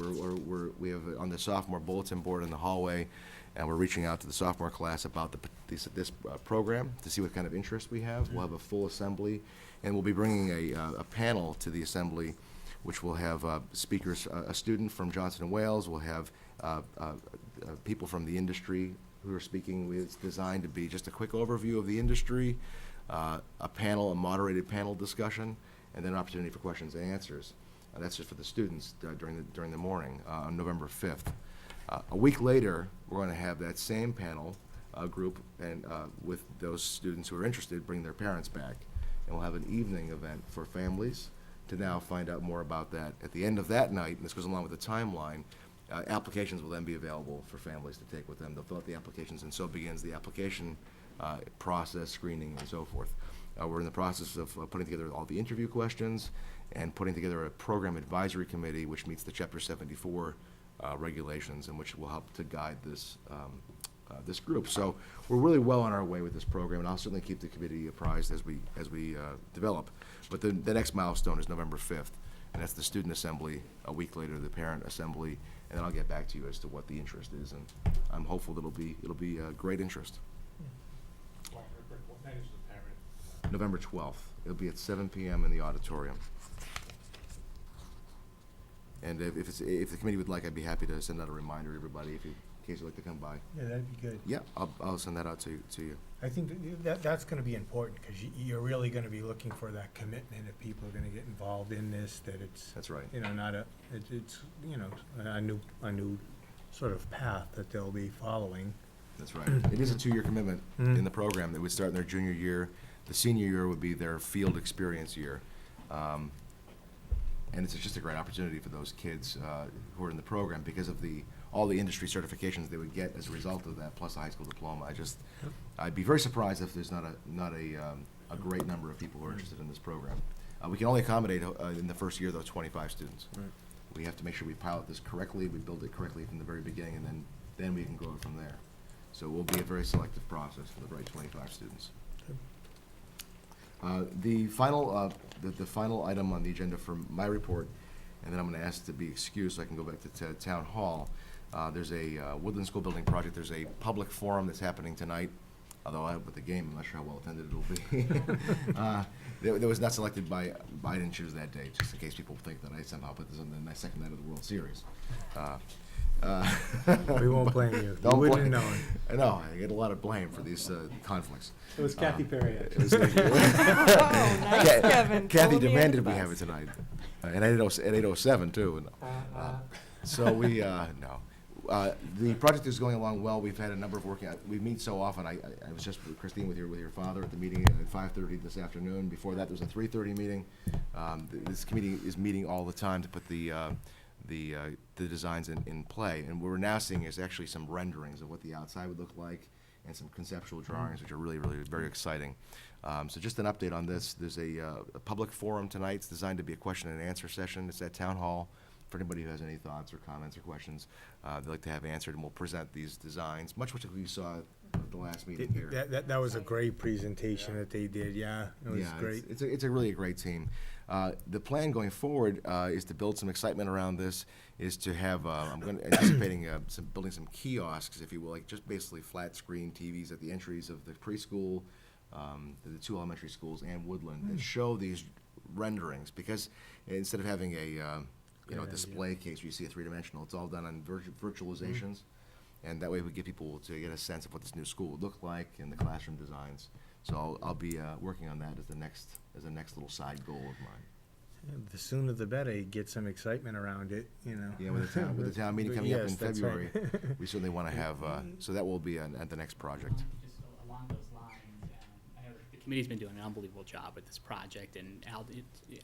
we have on the sophomore bulletin board in the hallway, and we're reaching out to the sophomore class about this program to see what kind of interest we have. We'll have a full assembly, and we'll be bringing a panel to the assembly, which will have speakers, a student from Johnson & Wales. We'll have people from the industry who are speaking. It's designed to be just a quick overview of the industry, a moderated panel discussion, and then an opportunity for questions and answers. That's just for the students during the morning on November 5th. A week later, we're going to have that same panel group, and with those students who are interested, bring their parents back, and we'll have an evening event for families to now find out more about that. At the end of that night, and this goes along with the timeline, applications will then be available for families to take with them. They'll fill out the applications, and so begins the application process, screening, and so forth. We're in the process of putting together all the interview questions and putting together a program advisory committee which meets the Chapter 74 regulations, and which will help to guide this group. So we're really well on our way with this program, and I'll certainly keep the committee apprised as we develop. But the next milestone is November 5th, and that's the student assembly. A week later, the parent assembly, and then I'll get back to you as to what the interest is, and I'm hopeful that it'll be a great interest. What night is the parent? November 12th. It'll be at 7 p.m. in the auditorium. And if the committee would like, I'd be happy to send out a reminder to everybody in case you'd like to come by. Yeah, that'd be good. Yeah, I'll send that out to you. I think that's going to be important, because you're really going to be looking for that commitment if people are going to get involved in this, that it's, That's right. not it's a new sort of path that they'll be following. That's right. It is a 2-year commitment in the program that would start in their junior year. The senior year would be their field experience year. And it's just a great opportunity for those kids who are in the program because of all the industry certifications they would get as a result of that, plus a high school diploma. I'd be very surprised if there's not a great number of people who are interested in this program. We can only accommodate in the first year, though, 25 students. Right. We have to make sure we pilot this correctly, we build it correctly from the very beginning, and then we can grow it from there. So it will be a very selective process for the right 25 students. The final item on the agenda for my report, and then I'm going to ask to be excused so I can go back to Town Hall. There's a Woodland School Building project. There's a public forum that's happening tonight, although with the game, I'm not sure how well attended it'll be. That was not selected by, I didn't choose that date, just in case people think that I somehow put this on the second night of the World Series. We won't blame you. Don't You wouldn't blame- know it. I know, I get a lot of blame for these conflicts. It was Kathy Perry, It actually. was- Oh, nice, Kevin. Kathy Pull me under demanded the we have it bus. tonight, and at 8:07 too. So we, no. The project is going along well. We've had a number of we meet so often. I was just with Christine with your father at the meeting at 5:30 this afternoon. Before that, there was a 3:30 meeting. This committee is meeting all the time to put the designs in play, and what we're now seeing is actually some renderings of what the outside would look like and some conceptual drawings, which are really, really very exciting. So just an update on this. There's a public forum tonight. It's designed to be a question and answer session. It's at Town Hall for anybody who has any thoughts or comments or questions they'd like to have answered, and we'll present these designs, much like we saw at the last meeting here. That was a great presentation that they did, yeah. It was great. It's a really great team. The plan going forward is to build some excitement around this, is to have, anticipating building some kiosks, if you will, like just basically flat screen TVs at the entries of the preschool, the 2 elementary schools and Woodland, that show these renderings, because instead of having a, you know, Good a idea. display case where you see a three-dimensional, it's all done on virtualizations. And that way we get people to get a sense of what this new school would look like and the classroom designs. So I'll be working on that as the next little side goal of mine. And the sooner the better, you get some excitement around it, you know. Yeah, with the town meeting coming up in Yes, that's right. February, we certainly want to have, so that will be at the next project. Just along those lines, I know the committee's been doing an unbelievable job with this project, and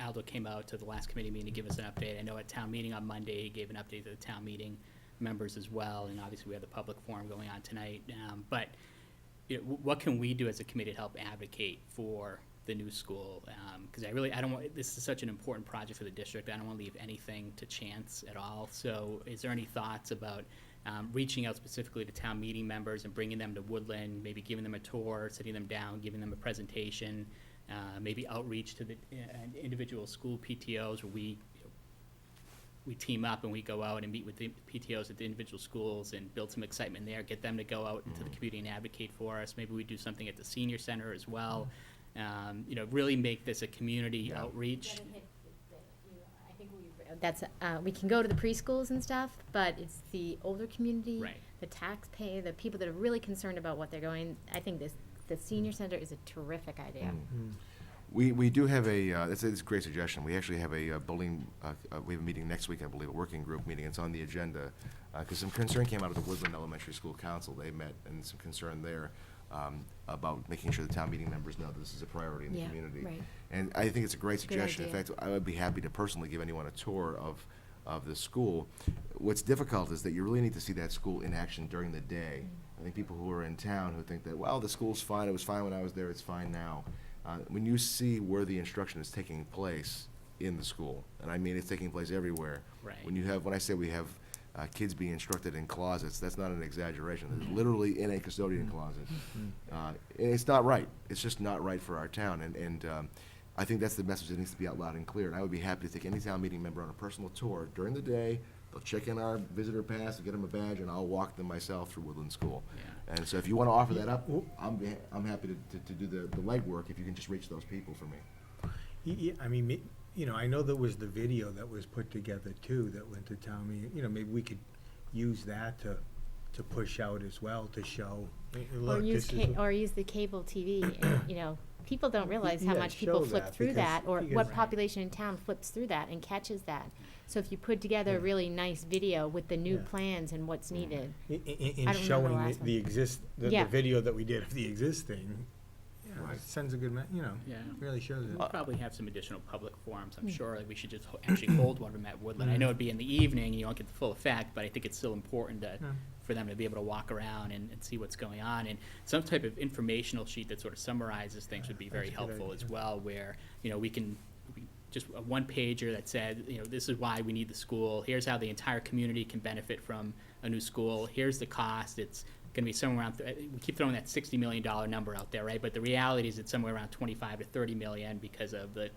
Aldo came out to the last committee meeting to give us an update. I know at town meeting on Monday, he gave an update to the town meeting members as well, and obviously we have the public forum going on tonight. But you know, what can we do as a committee to help advocate for the new school? Because I don't want, this is such an important project for the district. I don't want to leave anything to chance at all. So is there any thoughts about reaching out specifically to town meeting members and bringing them to Woodland, maybe giving them a tour, sitting them down, giving them a presentation, maybe outreach to the individual school PTOs where we team up and we go out and meet with the PTOs at the individual schools and build some excitement there, get them to go out into the community and advocate for us. Maybe we do something at the senior center as well. You know, really make this a community outreach. Let him hit I think that's, we can go to the preschools and stuff, but it's the older community. Right. The taxpayer, the people that are really concerned about what they're going, I think the senior center is a terrific idea. We do have it's a great suggestion. We actually have a building, we have a meeting next week, I believe, a working group meeting. It's on the agenda. Because some concern came out of the Woodland Elementary School Council. They met, and some concern there about making sure the town meeting members know this is a priority in the Yeah, community. right. And I think it's a great suggestion. In idea. fact, I would be happy to personally give anyone a tour of the school. What's difficult is that you really need to see that school in action during the day. I think people who are in town who think that, well, the school's fine, it was fine when I was there, it's fine now. When you see where the instruction is taking place in the school, and I mean it's taking place everywhere. Right. When I say we have kids being instructed in closets, that's not an exaggeration. They're literally in a custodian closet. And it's not right. It's just not right for our town. And I think that's the message that needs to be out loud and clear. And I would be happy to take any town meeting member on a personal tour during the day. They'll check in our visitor pass and get them a badge, and I'll walk them myself through Woodland School. Yeah. And so if you want to offer that up, I'm happy to do the legwork if you can just reach those people for me. Yeah, I mean, you know, I know there was the video that was put together too, that went to town meeting. You know, maybe we could use that to push out as well, to show, hey, Or look, use, this is. or use the cable TV, and, you know, people don't realize how Yeah, much people show flip that, through because- that, or because- what population in town flips through that and catches that. So if you put together a Yeah. really nice video with the new Yeah. plans and what's needed. In I don't remember the showing last one. the Yeah. video that we did of the existing, you know, Right. it sends a good, you know, Yeah. really shows it. We'll probably have some additional public forums. I'm sure that we should just actually hold one of them at Woodland. I know it'd be in the evening, you don't get the full effect, but I think it's still important for them to be able to walk around and see what's going on. And some type of informational sheet that sort of summarizes things would be very That's a good helpful as idea. well, where, you know, we just a one-pager that said, you know, this is why we need the school. Here's how the entire community can benefit from a new school. Here's the cost. It's gonna be somewhere around, we keep throwing that $60 million number out there, right? But the reality is it's somewhere around 25 to 30 million because of the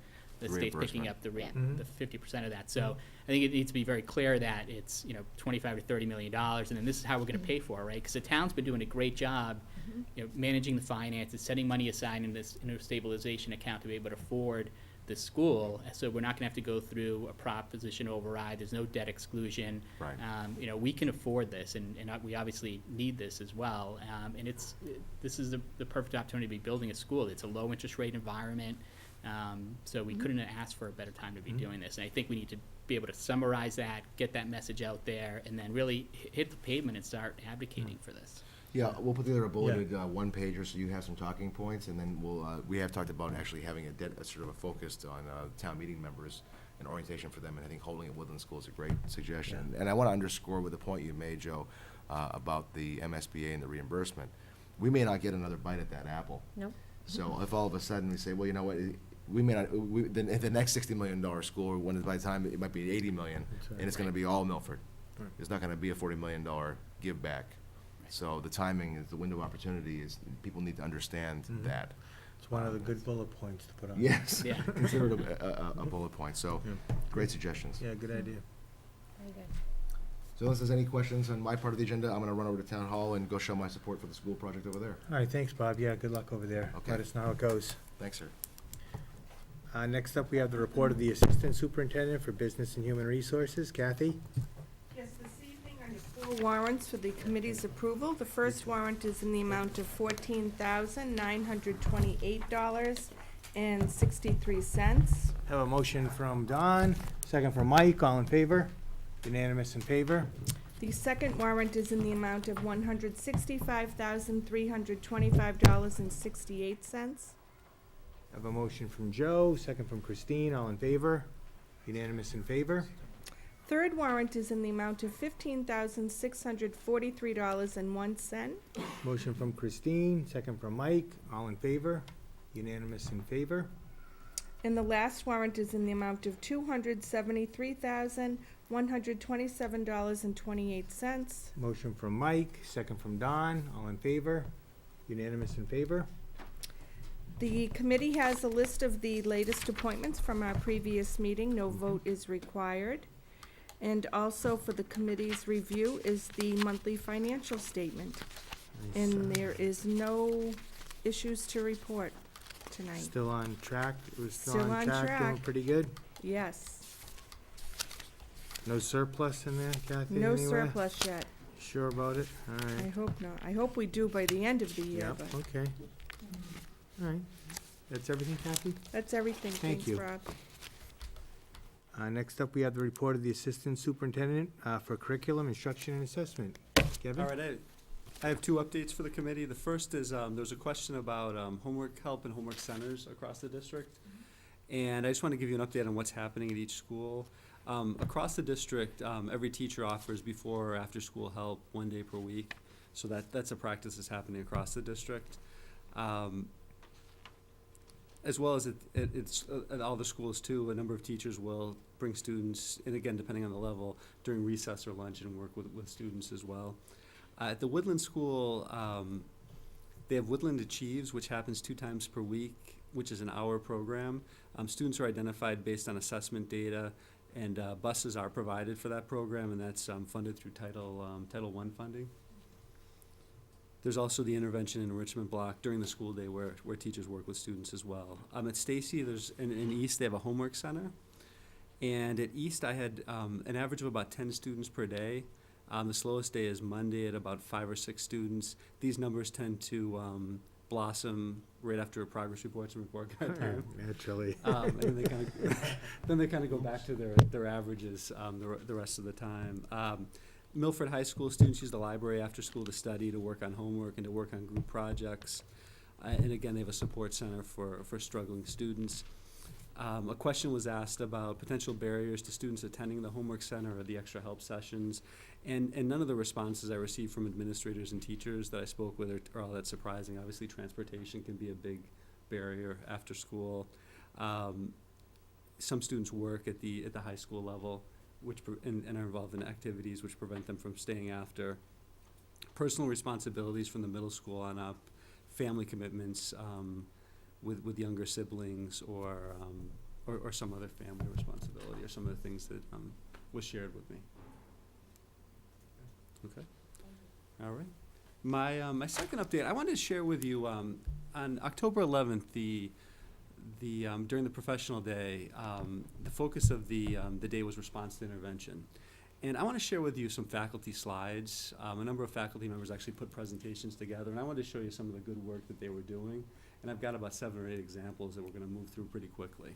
state picking Reimbursement. up Mhm. the 50% of that. So I think it needs to be very clear that it's, you know, 25 to 30 million dollars, and then this is how we're gonna pay for it, right? Because the town's been doing a great job, you know, managing the finances, setting money aside in this, in a stabilization account to be able to afford the school. So we're not gonna have to go through a proposition override. There's no debt exclusion. Right. You know, we can afford this, and we obviously need this as well. And this is the perfect opportunity to be building a school. It's a low interest rate environment. So we couldn't have asked for a better time to be doing this. And I think we need to be able to summarize that, get that message out there, and then really hit the pavement and start advocating for this. Yeah, we'll put together a bulleted one-pager so you have some talking points, and then we have talked about actually having a sort of a focus on town meeting members and orientation for them, and I think holding at Woodland School is a great suggestion. And I want to underscore with the point you made, Joe, about the MSBA and the reimbursement. We may not get another bite at that apple. Nope. So if all of a sudden we say, well, you know what, we may not, the next $60 million school, when by the time it might be $80 million, That's right. and it's going to be all Milford. Right. It's not going to be a $40 million give back. So the timing is, the window of opportunity is, people need to understand that. It's one of the good bullet points to put on. Yes, Yeah. consider it a bullet point, so, Yeah. great suggestions. Yeah, good idea. Very good. So unless there's any questions on my part of the agenda, I'm gonna run over to Town Hall and go show my support for the school project over there. All right, thanks, Bob. Yeah, good luck over there. Okay. Let us know how it goes. Thanks, sir. Next up, we have the report of the Assistant Superintendent for Business and Human Resources. Kathy? Yes, this evening I have 4 warrants for the committee's approval. The first warrant is in the amount of $14,928.63. Have a motion from Don, second from Mike. All in favor? Unanimous in favor. The second warrant is in the amount of $165,325.68. Have a motion from Joe, second from Christine. All in favor? Unanimous in favor. Third warrant is in the amount of $15,643.01. Motion from Christine, second from Mike. All in favor? Unanimous in favor. And the last warrant is in the amount of $273,127.28. Motion from Mike, second from Don. All in favor? Unanimous in favor. The committee has a list of the latest appointments from our previous meeting. No vote is required. And also for the committee's review is the monthly financial statement. And there is no issues to report tonight. Still on track? It was still Still on on track, doing track. pretty good? Yes, No surplus in there, Kathy, no anywhere? surplus yet. Sure about it? All I right. hope not. I hope we do by the end of the year, Yep, but okay. All right. That's everything, Kathy? that's everything. Thank Thanks, you. Rob. Next up, we have the report of the Assistant Superintendent for Curriculum, Instruction, and Assessment. Kevin? All right, I have 2 updates for the committee. The first is, there's a question about homework help and homework centers across the district. And I just want to give you an update on what's happening at each school. Across the district, every teacher offers before or after school help 1 day per week. So that's a practice that's happening across the district. As well as it's at all the schools too, a number of teachers will bring students, and again, depending on the level, during recess or lunch and work with students as well. At the Woodland School, they have Woodland Achieves, which happens 2 times per week, which is an hour program. Students are identified based on assessment data, and buses are provided for that program, and that's funded through Title I funding. There's also the intervention and enrichment block during the school day where teachers work with students as well. At Stacy, in East, they have a homework center. And at East, I had an average of about 10 students per day. The slowest day is Monday at about 5 or 6 students. These numbers tend to blossom right after progress reports and report card time. Naturally. And then they kind of go back to their averages the rest of the time. Milford High School students use the library after school to study, to work on homework, and to work on group projects. And again, they have a support center for struggling students. A question was asked about potential barriers to students attending the homework center or the extra help sessions. And none of the responses I received from administrators and teachers that I spoke with are all that surprising. Obviously, transportation can be a big barrier after school. Some students work at the high school level, and are involved in activities which prevent them from staying after. Personal responsibilities from the middle school on up, family commitments with younger siblings, or some other family responsibility, or some of the things that was shared with me. Okay. All right. My second update, I wanted to share with you on October 11th, during the professional day, the focus of the day was response to intervention. And I want to share with you some faculty slides. A number of faculty members actually put presentations together, and I wanted to show you some of the good work that they were doing. And I've got about 7 or 8 examples that we're going to move through pretty quickly.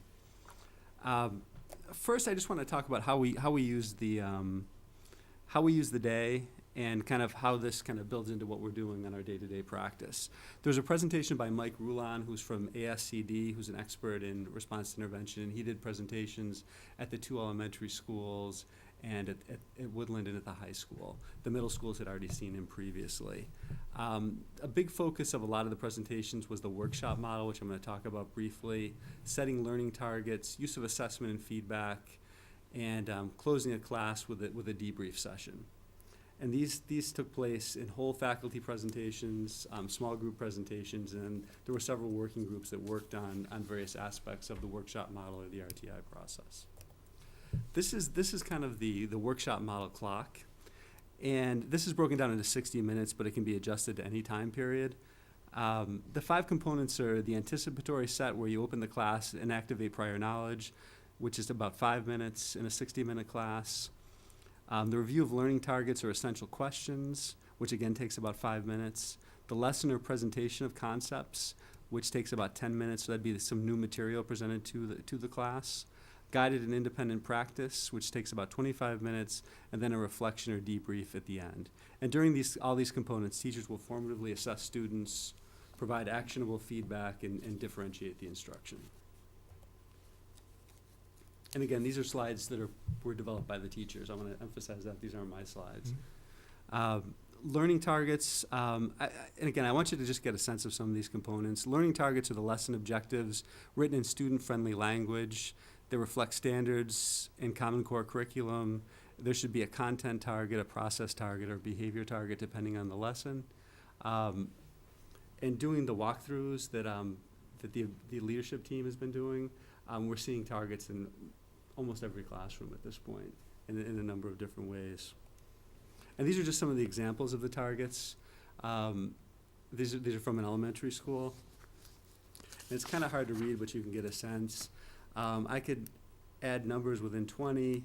First, I just want to talk about how we use the day, and kind of how this kind of builds into what we're doing on our day-to-day practice. There's a presentation by Mike Rulon, who's from ASCD, who's an expert in response to intervention, and he did presentations at the 2 elementary schools and at Woodland and at the high school. The middle schools had already seen him previously. A big focus of a lot of the presentations was the workshop model, which I'm going to talk about briefly, setting learning targets, use of assessment and feedback, and closing a class with a debrief session. And these took place in whole faculty presentations, small group presentations, and there were several working groups that worked on various aspects of the workshop model or the RTI process. This is kind of the workshop model clock, and this is broken down into 60 minutes, but it can be adjusted to any time period. The 5 components are the anticipatory set, where you open the class and activate prior knowledge, which is about 5 minutes in a 60-minute class. The review of learning targets or essential questions, which again takes about 5 minutes. The lesson or presentation of concepts, which takes about 10 minutes, so that'd be some new material presented to the class. Guided and independent practice, which takes about 25 minutes, and then a reflection or debrief at the end. And during all these components, teachers will formatively assess students, provide actionable feedback, and differentiate the instruction. And again, these are slides that were developed by the teachers. I want to emphasize that these aren't my slides. Learning targets, and again, I want you to just get a sense of some of these components. Learning targets are the lesson objectives written in student-friendly language. They reflect standards in Common Core curriculum. There should be a content target, a process target, or behavior target, depending on the lesson. And doing the walkthroughs that the leadership team has been doing, we're seeing targets in almost every classroom at this point in a number of different ways. And these are just some of the examples of the targets. These are from an elementary school. And it's kind of hard to read, but you can get a sense. I could add numbers within 20.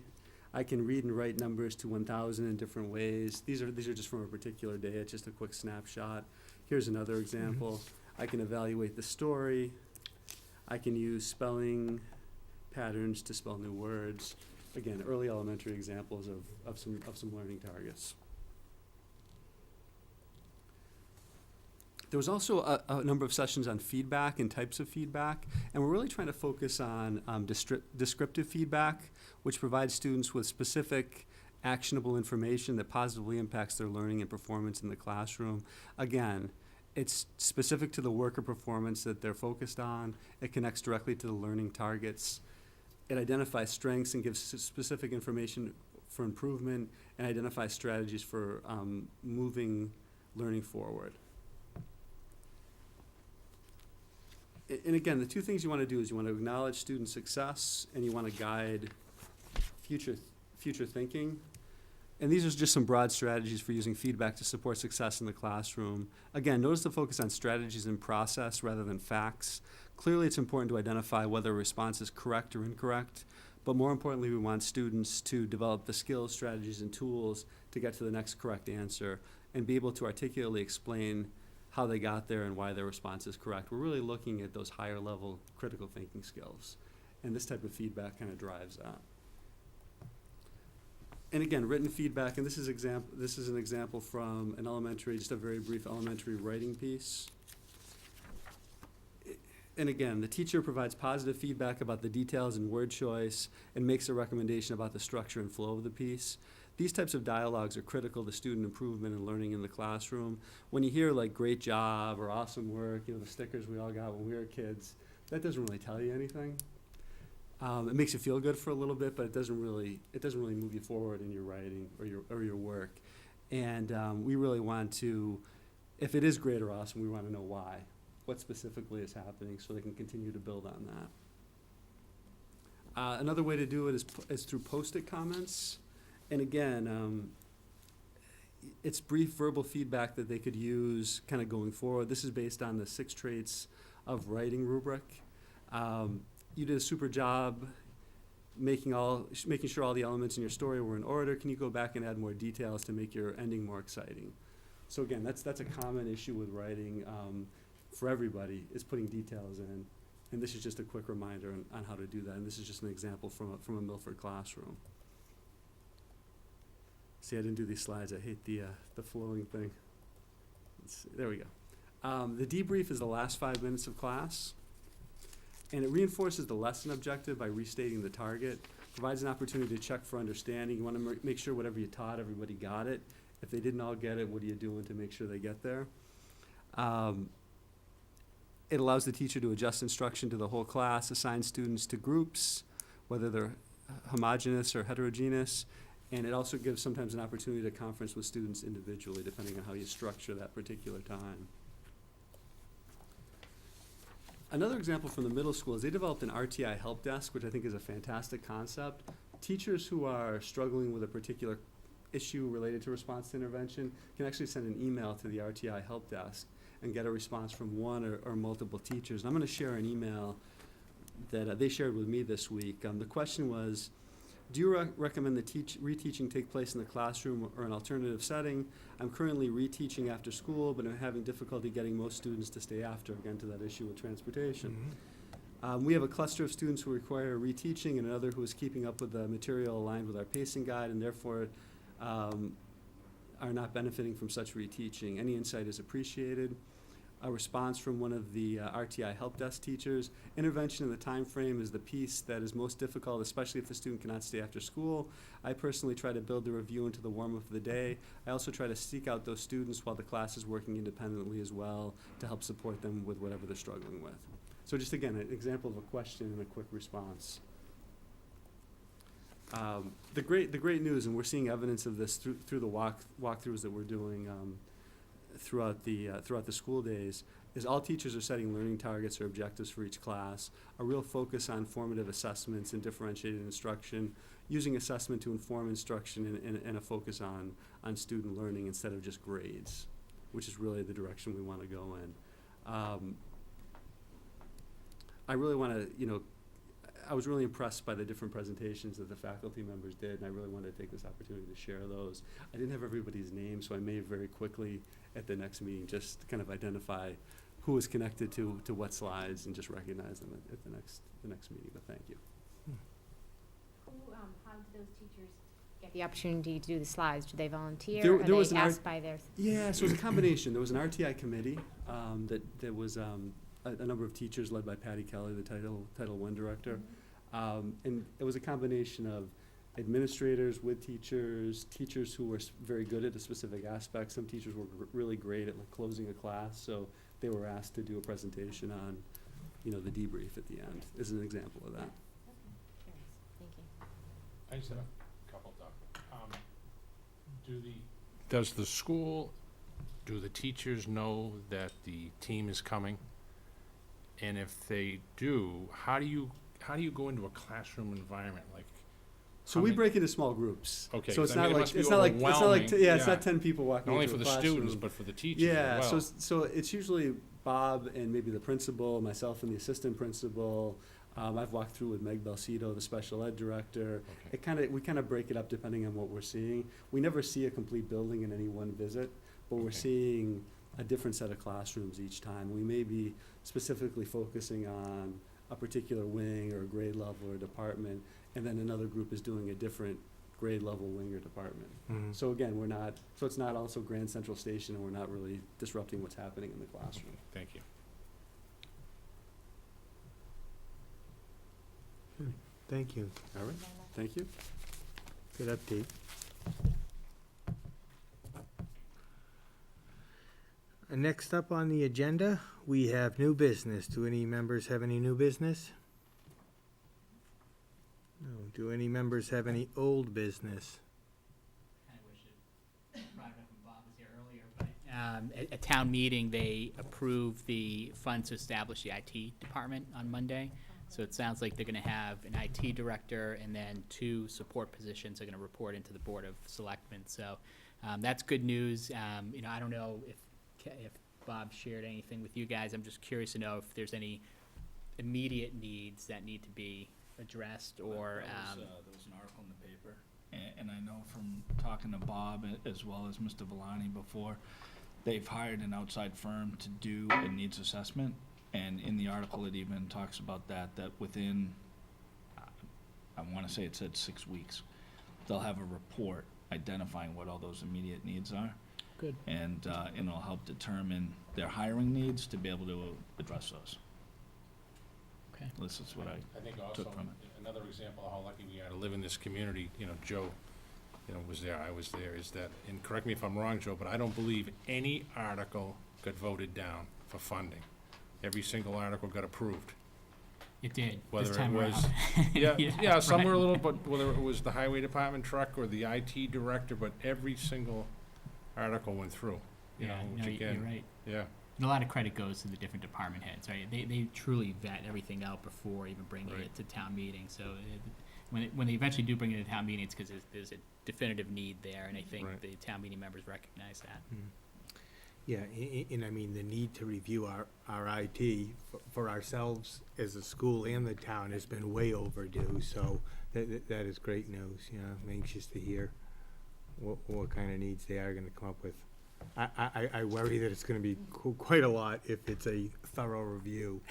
I can read and write numbers to 1,000 in different ways. These are just from a particular day. It's just a quick snapshot. Here's another example. I can evaluate the story. I can use spelling patterns to spell new words. Again, early elementary examples of some learning targets. There was also a number of sessions on feedback and types of feedback, and we're really trying to focus on descriptive feedback, which provides students with specific, actionable information that positively impacts their learning and performance in the classroom. Again, it's specific to the work or performance that they're focused on. It connects directly to the learning targets. It identifies strengths and gives specific information for improvement, and identifies strategies for moving learning forward. And again, the 2 things you want to do is you want to acknowledge student success, and you want to guide future thinking. And these are just some broad strategies for using feedback to support success in the classroom. Again, notice the focus on strategies and process rather than facts. Clearly, it's important to identify whether a response is correct or incorrect, but more importantly, we want students to develop the skills, strategies, and tools to get to the next correct answer and be able to articulately explain how they got there and why their response is correct. We're really looking at those higher level critical thinking skills, and this type of feedback kind of drives that. And again, written feedback, and this is an example from an elementary, just a very brief elementary writing piece. And again, the teacher provides positive feedback about the details and word choice and makes a recommendation about the structure and flow of the piece. These types of dialogues are critical to student improvement and learning in the classroom. When you hear like great job or awesome work, the stickers we all got when we were kids, that doesn't really tell you anything. It makes you feel good for a little bit, but it doesn't really move you forward in your writing or your work. And we really want to, if it is great or awesome, we want to know why, what specifically is happening, so they can continue to build on that. Another way to do it is through Post-it comments. And again, it's brief verbal feedback that they could use kind of going forward. This is based on the 6 traits of writing rubric. You did a super job making sure all the elements in your story were in order. Can you go back and add more details to make your ending more exciting? So again, that's a common issue with writing for everybody, is putting details in. And this is just a quick reminder on how to do that. And this is just an example from a Milford classroom. See, I didn't do these slides. I hate the flowing thing. Let's see. There we go. The debrief is the last 5 minutes of class, and it reinforces the lesson objective by restating the target, provides an opportunity to check for understanding. You want to make sure whatever you taught, everybody got it. If they didn't all get it, what are you doing to make sure they get there? It allows the teacher to adjust instruction to the whole class, assign students to groups, whether they're homogeneous or heterogeneous, and it also gives sometimes an opportunity to conference with students individually, depending on how you structure that particular time. Another example from the middle school is they developed an RTI help desk, which I think is a fantastic concept. Teachers who are struggling with a particular issue related to response to intervention can actually send an email to the RTI help desk, and get a response from one or multiple teachers. And I'm going to share an email that they shared with me this week. The question was, do you recommend that reteaching take place in the classroom or an alternative setting? I'm currently reteaching after school, but I'm having difficulty getting most students to stay after, again, to that issue with transportation. We have a cluster of students who require reteaching and another who is keeping up with the material aligned with our pacing guide and therefore are not benefiting from such reteaching. Any insight is appreciated. A response from one of the RTI help desk teachers: intervention in the time frame is the piece that is most difficult, especially if the student cannot stay after school. I personally try to build the review into the warm-up of the day. I also try to seek out those students while the class is working independently as well to help support them with whatever they're struggling with. So just again, an example of a question and a quick response. The great news, and we're seeing evidence of this through the walkthroughs that we're doing throughout the school days, is all teachers are setting learning targets or objectives for each class, a real focus on formative assessments and differentiated instruction, using assessment to inform instruction and a focus on student learning instead of just grades, which is really the direction we want to go in. I really want to, I was really impressed by the different presentations that the faculty members did, and I really wanted to take this opportunity to share those. I didn't have everybody's name, so I may very quickly at the next meeting just kind of identify who was connected to what slides and just recognize them at the next meeting, but thank you. How did those teachers get the opportunity to do the slides? Did they volunteer? There Are was they an asked by their? Yeah, so it was a combination. There was an RTI committee that was a number of teachers led by Patty Kelly, the Title I director. And it was a combination of administrators with teachers who were very good at a specific aspect. Some teachers were really great at closing a class, so they were asked to do a presentation on, the debrief at the end, as an example of that. Curious. Thank you. I just have a couple, Doug. Does the school, do the teachers know that the team is coming? And if they do, how do you go into a classroom environment like? So we break into small groups. Okay, So it's 'cause I mean, not it like must be it's not like overwhelming. it's Yeah. not 10 people walking Not only into for a the students, classroom. but for the teachers Yeah, as well. so it's usually Bob and maybe the principal, myself and the assistant principal. I've walked through with Meg Belcito, the special ed director. Okay. We kind of break it up depending on what we're seeing. We never see a complete building in any one visit, but we're Okay. seeing a different set of classrooms each time. We may be specifically focusing on a particular wing or grade level or department, and then another group is doing a different grade level wing or department. So again, it's not also Grand Central Station, and we're not really disrupting what's happening in the classroom. Okay, thank you. Thank you. All right, thank you. Good update. Next up on the agenda, we have new business. Do any members have any new business? No. Do any members have any old business? I wish it brought it up when Bob was here earlier, but at town meeting, they approved the funds to establish the IT department on Monday. So it sounds like they're gonna have an IT director and then 2 support positions are gonna report into the Board of Selectmen. So that's good news. I don't know if Bob shared anything with you guys. I'm just curious to know if there's any immediate needs that need to be addressed or. There was an article in the paper, and I know from talking to Bob as well as Mr. Villani before, they've hired an outside firm to do a needs assessment, and in the article it even talks about that within, I want to say it said 6 weeks, they'll have a report identifying what all those immediate needs are. Good. And it'll help determine their hiring needs to be able to address those. Okay. This is what I think also, took from another example of how lucky we are to live in this community, Joe, was there, I was there, is that, and correct me if I'm wrong, Joe, but I don't believe any article got voted down for funding. Every single article got approved. It did, Whether this it time was, around. yeah, some right. were a little, but whether it was the highway department truck or the IT director, but every single article went through, Yeah, which no, again, you're right. yeah. And a lot of credit goes to the different department heads, right? They truly vet everything out before even bringing Right. it to town meeting. So when they eventually do bring it to town meeting, it's because there's a definitive need there, and I think Right. the town meeting members recognize that. Yeah, and I mean, the need to review our IT for ourselves as a school and the town has been way overdue, so that is great news, you know, I'm anxious to hear what kind of needs they are gonna come up with. I worry that it's gonna be quite a lot if it's a thorough review,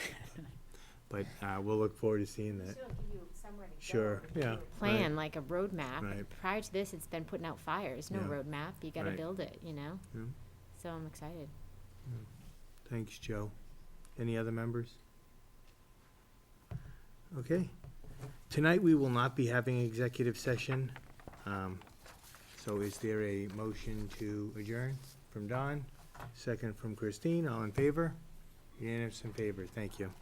but we'll look forward to seeing that. Still give you somewhere to go. Sure, to yeah. Plan, like a roadmap. Right. Prior to this, it's been putting out fires, no Yeah. roadmap, you gotta Right. build it, you know? Yeah. So I'm excited. Thanks, Joe. Any other members? Okay. Tonight, we will not be having executive session. So is there a motion to adjourn from Don? Second from Christine, all in favor? Unanimous in favor, thank you.